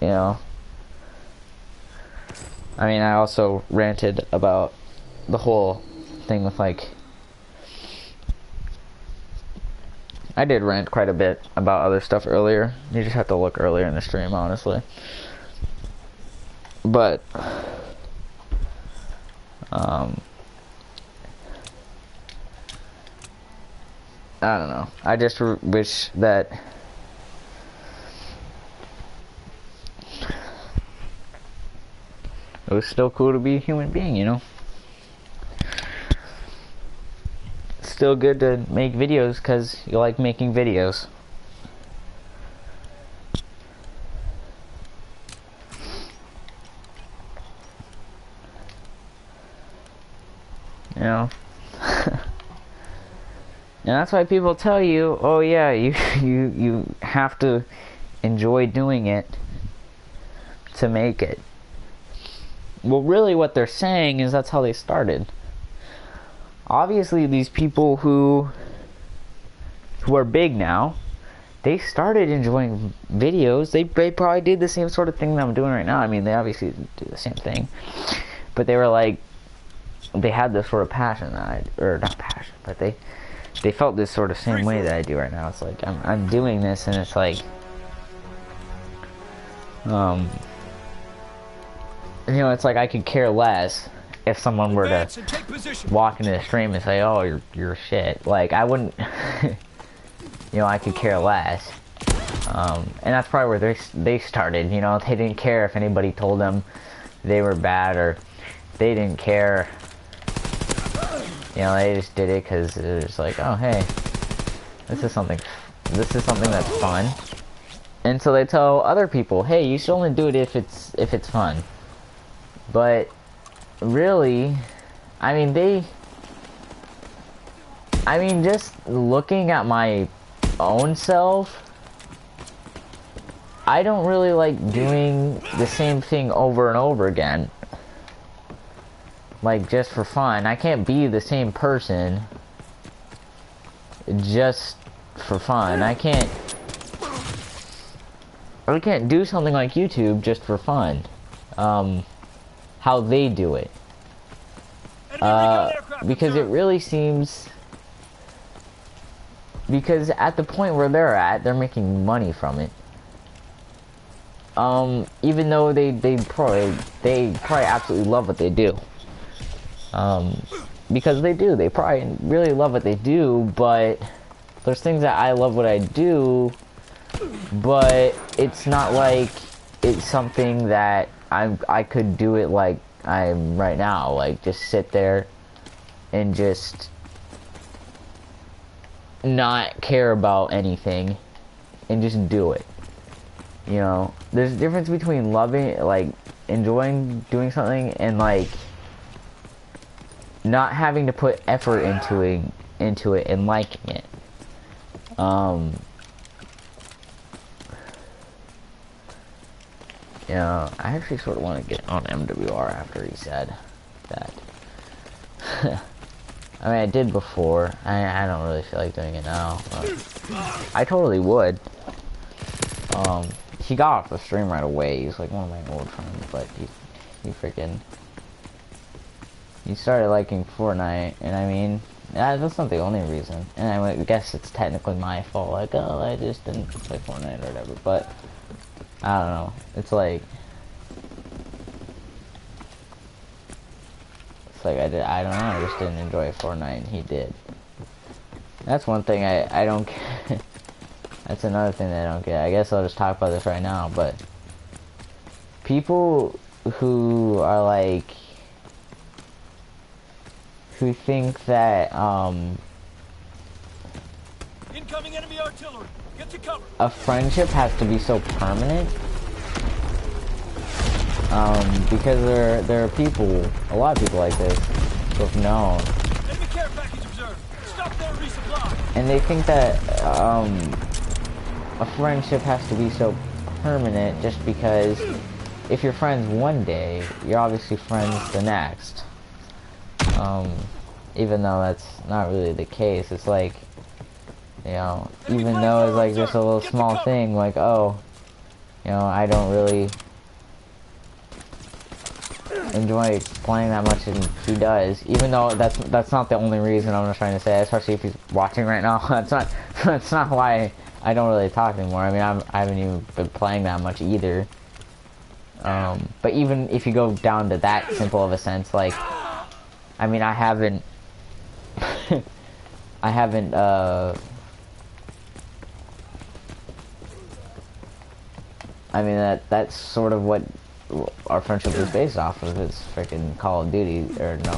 you know. I mean, I also ranted about the whole thing with, like, I did rant quite a bit about other stuff earlier. You just have to look earlier in the stream, honestly. But, I don't know. I just wish that it was still cool to be a human being, you know? Still good to make videos because you like making videos. You know? And that's why people tell you, oh yeah, you have to enjoy doing it to make it. Well, really what they're saying is that's how they started. Obviously, these people who are big now, they started enjoying videos. They probably did the same sort of thing that I'm doing right now. I mean, they obviously do the same thing. But they were like, they had this sort of passion that or not passion, but they felt this sort of same way that I do right now. It's like, I'm doing this, and it's like, you know, it's like I could care less if someone were to walk into the stream and say, oh, you're shit. Like, I wouldn't, you know, I could care less. And that's probably where they started, you know. They didn't care if anybody told them they were bad, or they didn't care. You know, they just did it because it was like, oh, hey, this is something that's fun. And so they tell other people, hey, you should only do it if it's fun. But really, I mean, just looking at my own self, I don't really like doing the same thing over and over again. Like, just for fun. I can't be the same person just for fun. I can't do something like YouTube just for fun. How they do it. Because it really seems, because at the point where they're at, they're making money from it. even though they probably absolutely love what they do. Because they probably really love what they do, but there's things that I love what I do, but it's not like it's something that I could do it like I'm right now, like just sit there and just not care about anything and just do it. You know, there's a difference between loving, like, enjoying doing something and, like, not having to put effort into it and liking it. You know, I actually sort of want to get on MWR after he said that. I mean, I did before. I don't really feel like doing it now. I totally would. He got off the stream right away. He's like one of my old friends, but he started liking Fortnite, and I mean, that's not the only reason. And I guess it's technically my fault. Like, oh, I just didn't play Fortnite or whatever. But I don't know. It's like I don't know. I just didn't enjoy Fortnite, and he did. That's one thing I don't get. That's another thing that I don't get. I guess I'll just talk about this right now, but people who are like, who think that, Incoming enemy artillery. Get to cover. a friendship has to be so permanent, because there are people, a lot of people like this, who have known, Enemy care package observed. Stop there, resupply. and they think that, a friendship has to be so permanent just because if you're friends one day, you're obviously friends the next. Even though that's not really the case. It's like, you know, even though it's like just a little small thing, like, oh, you know, I don't really enjoy playing that much, and he does. Even though that's not the only reason I'm just trying to say, especially if he's watching right now. That's not why I don't really talk anymore. I mean, I haven't even been playing that much either. But even if you go down to that simple of a sense, like, I mean, I haven't, I mean, that's sort of what our friendship is based off of. It's freaking Call of Duty, or no,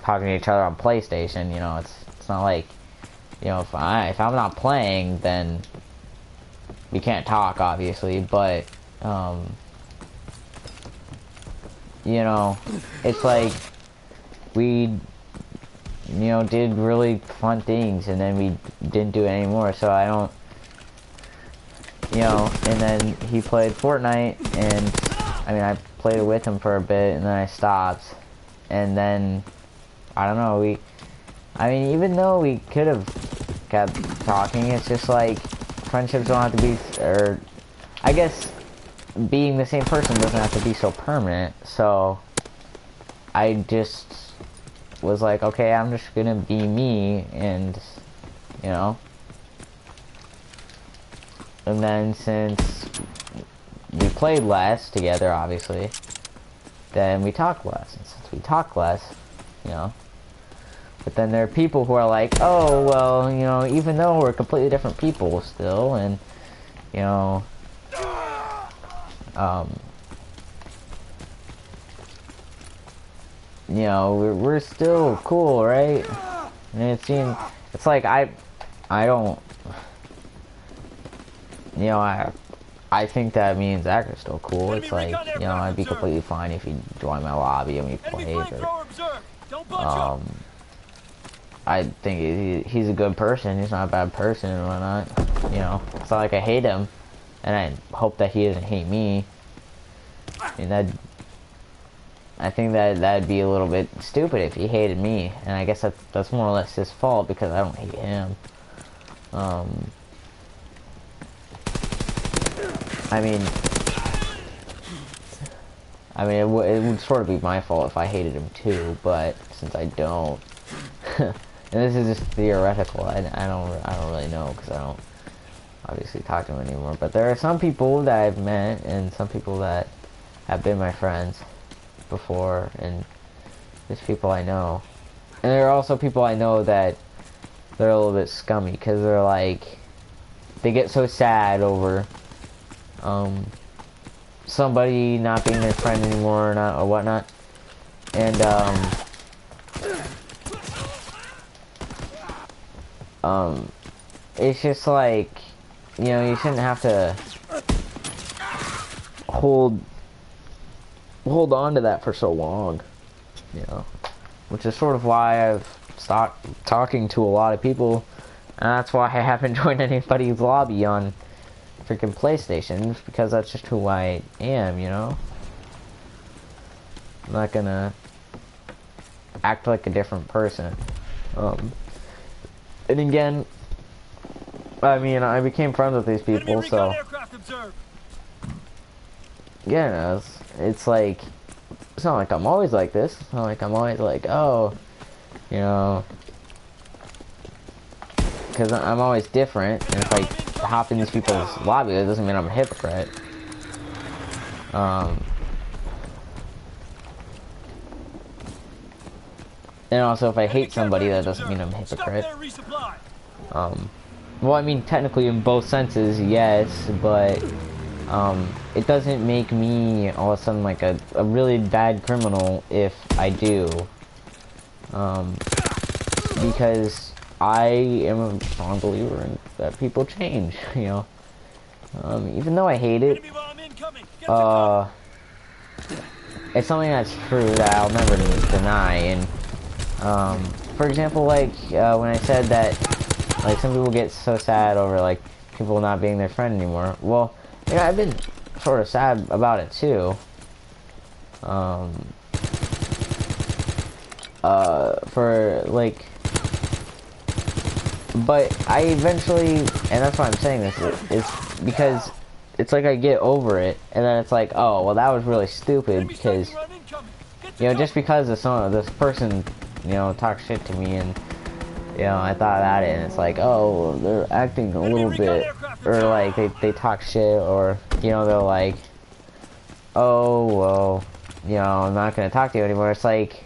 talking to each other on PlayStation. You know, it's not like, you know, if I'm not playing, then we can't talk, obviously, but, you know, it's like, we, you know, did really fun things, and then we didn't do it anymore, so I don't, you know, and then he played Fortnite, and, I mean, I played with him for a bit, and then I stopped, and then, I don't know, I mean, even though we could have kept talking, it's just like, friendships don't have to be, or, I guess, being the same person doesn't have to be so permanent, so, I just was like, okay, I'm just gonna be me, and, you know, and then since we played less together, obviously, then we talk less, and since we talk less, you know, but then there are people who are like, oh, well, you know, even though we're completely different people still, and, you know, you know, we're still cool, right? And it's like, I don't, you know, I think that me and Zach are still cool. It's like, you know, I'd be completely fine if you joined my lobby and we played, or, I think he's a good person. He's not a bad person and whatnot. You know, it's not like I hate him, and I hope that he doesn't hate me. I mean, I think that'd be a little bit stupid if he hated me, and I guess that's more or less his fault because I don't hate him. I mean, it would sort of be my fault if I hated him too, but since I don't. And this is just theoretical. I don't really know because obviously talk to them anymore. But there are some people that I've met and some people that have been my friends before, and there's people I know. And there are also people I know that they're a little bit scummy because they're like, they get so sad over somebody not being their friend anymore or whatnot. And it's just like, you know, you shouldn't have to hold on to that for so long, you know, which is sort of why I've stopped talking to a lot of people, and that's why I haven't joined anybody's lobby on freaking PlayStation, because that's just who I am, you know. I'm not gonna act like a different person. And again, I mean, I became friends with these people, so yeah, it's like, it's not like I'm always like this. It's not like I'm always like, oh, you know, because I'm always different, and if I hop in these people's lobby, that doesn't mean I'm a hypocrite. And also, if I hate somebody, that doesn't mean I'm a hypocrite. Well, I mean, technically in both senses, yes, but it doesn't make me all of a sudden like a really bad criminal if I do. Because I am a strong believer in that people change, you know. Even though I hate it, it's something that's true that I'll never deny. And for example, like when I said that, like, some people get so sad over like people not being their friend anymore. Well, you know, I've been sort of sad about it too. For like, but I eventually, and that's why I'm saying this, is because it's like I get over it, and then it's like, oh, well, that was really stupid, because, you know, just because this person, you know, talks shit to me, and, you know, I thought about it, and it's like, oh, they're acting a little bit, or like, they talk shit, or, you know, they're like, oh, well, you know, I'm not gonna talk to you anymore. It's like,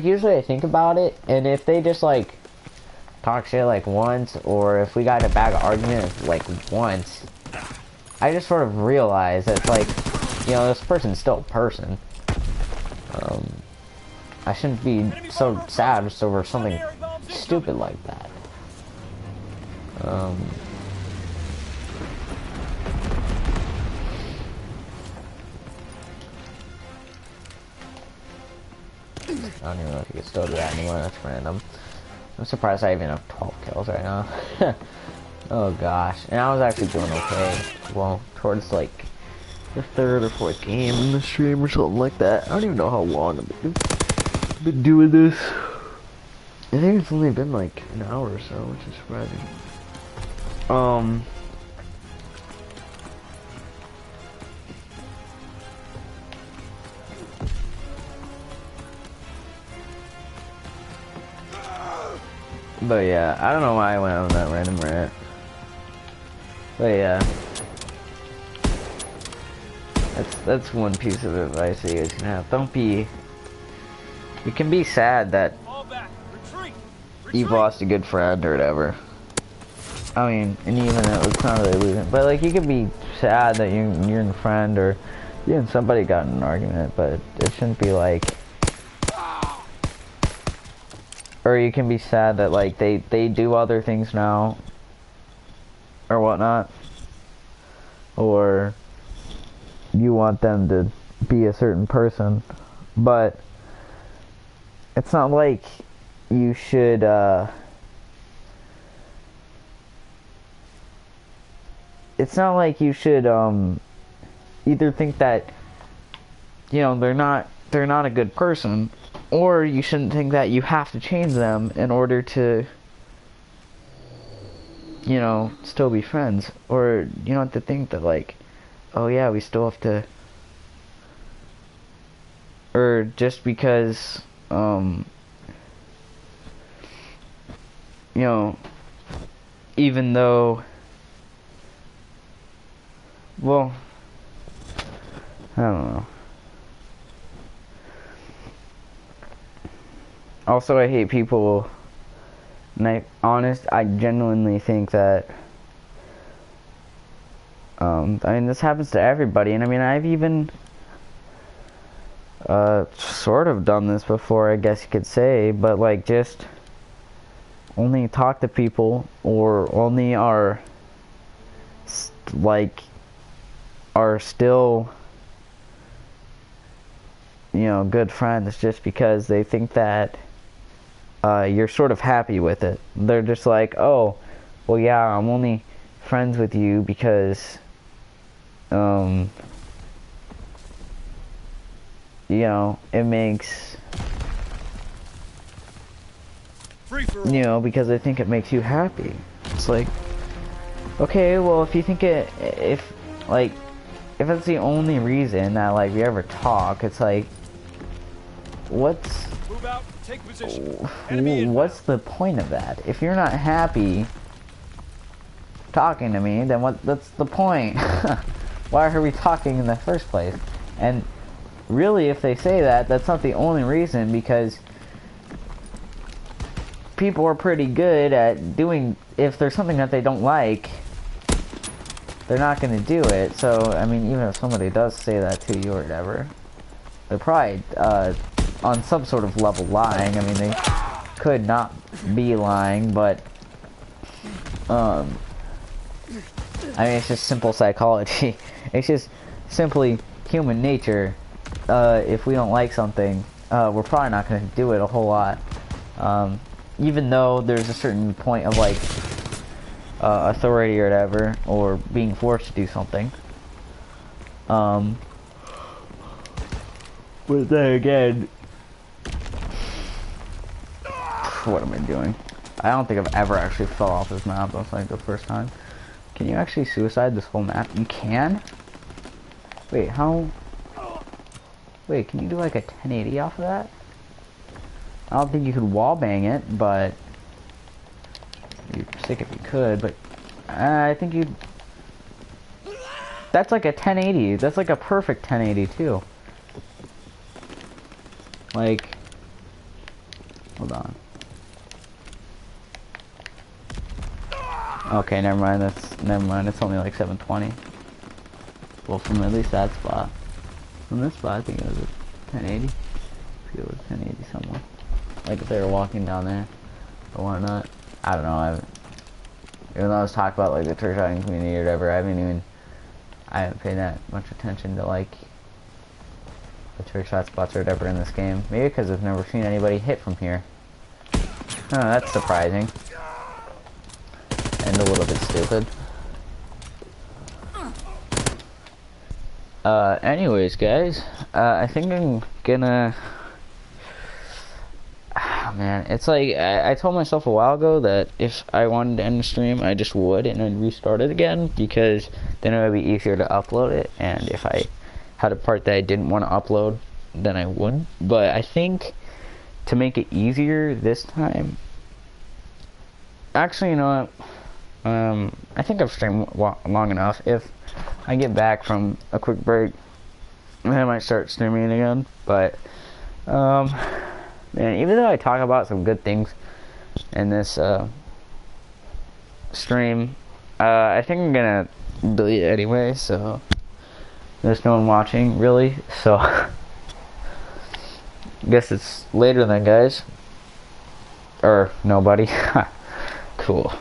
usually I think about it, and if they just, like, talk shit, like, once, or if we got in a bad argument, like, once, I just sort of realize that it's like, you know, this person's still a person. I shouldn't be so sad just over something stupid like that. I don't even know if you can still do that anymore, that's random. I'm surprised I even have 12 kills right now. Oh gosh, and I was actually doing okay. Well, towards like the third or fourth game in the stream or something like that. I don't even know how long I've been doing this. I think it's only been like an hour or so, which is surprising. But yeah, I don't know why I went on that random rant. But yeah, that's one piece of advice that you guys can have. Don't be. You can be sad that you've lost a good friend or whatever. I mean, and even it's not really losing, but like you can be sad that you and a friend or you and somebody got in an argument, but it shouldn't be like. Or you can be sad that like they do other things now or whatnot, or you want them to be a certain person, but it's not like you should it's not like you should either think that, you know, they're not a good person, or you shouldn't think that you have to change them in order to, you know, still be friends. Or you don't have to think that like, oh yeah, we still have to, or just because you know, even though, well, I don't know. Also, I hate people, and I genuinely think that, I mean, this happens to everybody, and I mean, I've even, sort of done this before, I guess you could say, but, like, just only talk to people, or only are still, you know, good friends just because they think that you're sort of happy with it. They're just like, oh, well, yeah, I'm only friends with you because, you know, it makes, you know, because I think it makes you happy. It's like, okay, well, if you think if it's the only reason that, like, we ever talk, it's like, what's the point of that? If you're not happy talking to me, then that's the point. Why are we talking in the first place? And really, if they say that, that's not the only reason, because people are pretty good at doing, if there's something that they don't like, they're not going to do it. So, I mean, even if somebody does say that to you or whatever, they're probably, on some sort of level lying. I mean, they could not be lying, but, I mean, it's just simple psychology. It's just simply human nature. If we don't like something, we're probably not going to do it a whole lot. Even though there's a certain point of, like, authority or whatever, or being forced to do something. But then again, what am I doing? I don't think I've ever actually fell off this map. That's like the first time. Can you actually suicide this whole map? You can? Wait, how? Wait, can you do like a 1080 off of that? I don't think you could wallbang it, but you'd be sick if you could, but I think you'd... That's like a 1080. That's like a perfect 1080 too. Like, hold on. Okay, never mind. Never mind. It's only like 720. Well, from at least that spot. From this spot, I think it was a 1080. I feel it was 1080 somewhere. Like if they were walking down there or whatnot. I don't know. Even though I was talking about like the trick shotting community or whatever, I haven't paid that much attention to like the trick shot spots or whatever in this game. Maybe because I've never seen anybody hit from here. Oh, that's surprising. And a little bit stupid. Anyways, guys, I think I'm gonna... Man, it's like, I told myself a while ago that if I wanted to end the stream, I just would, and I'd restart it again, because then it would be easier to upload it, and if I had a part that I didn't want to upload, then I wouldn't. But I think, to make it easier this time, actually, you know what, I think I've streamed long enough. If I get back from a quick break, I might start streaming again, but, man, even though I talk about some good things in this stream, I think I'm gonna delete it anyway, so there's no one watching, really, so I guess it's later then, guys. Or nobody. Cool.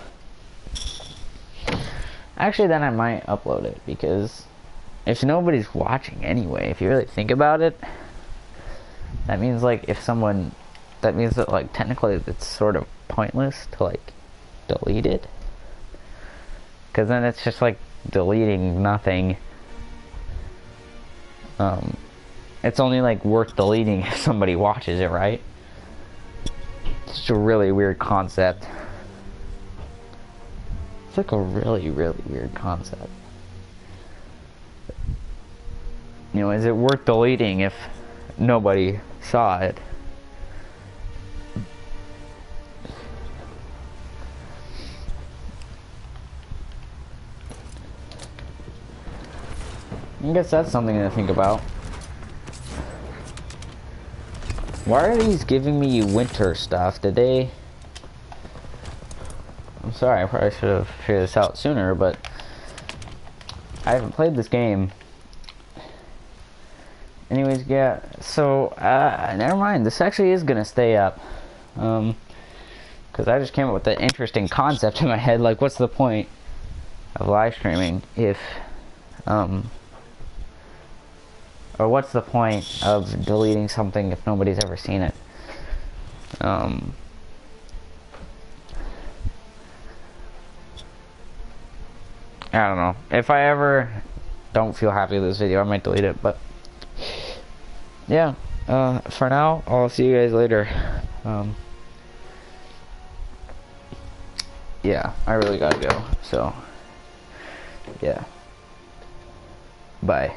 Actually, then I might upload it, because if nobody's watching anyway, if you really think about it, that means, like, that means that, like, technically it's sort of pointless to, like, delete it. Because then it's just, like, deleting nothing. It's only, like, worth deleting if somebody watches it, right? It's just a really weird concept. It's, like, a really, really weird concept. You know, is it worth deleting if nobody saw it? I guess that's something to think about. Why are these giving me winter stuff? Did they... I'm sorry, I probably should have figured this out sooner, but I haven't played this game. Anyways, yeah, so, never mind. This actually is gonna stay up. Because I just came up with an interesting concept in my head, like, what's the point of live streaming if, or what's the point of deleting something if nobody's ever seen it? I don't know. If I ever don't feel happy with this video, I might delete it, but yeah, for now, I'll see you guys later. Yeah, I really gotta go, so yeah, bye.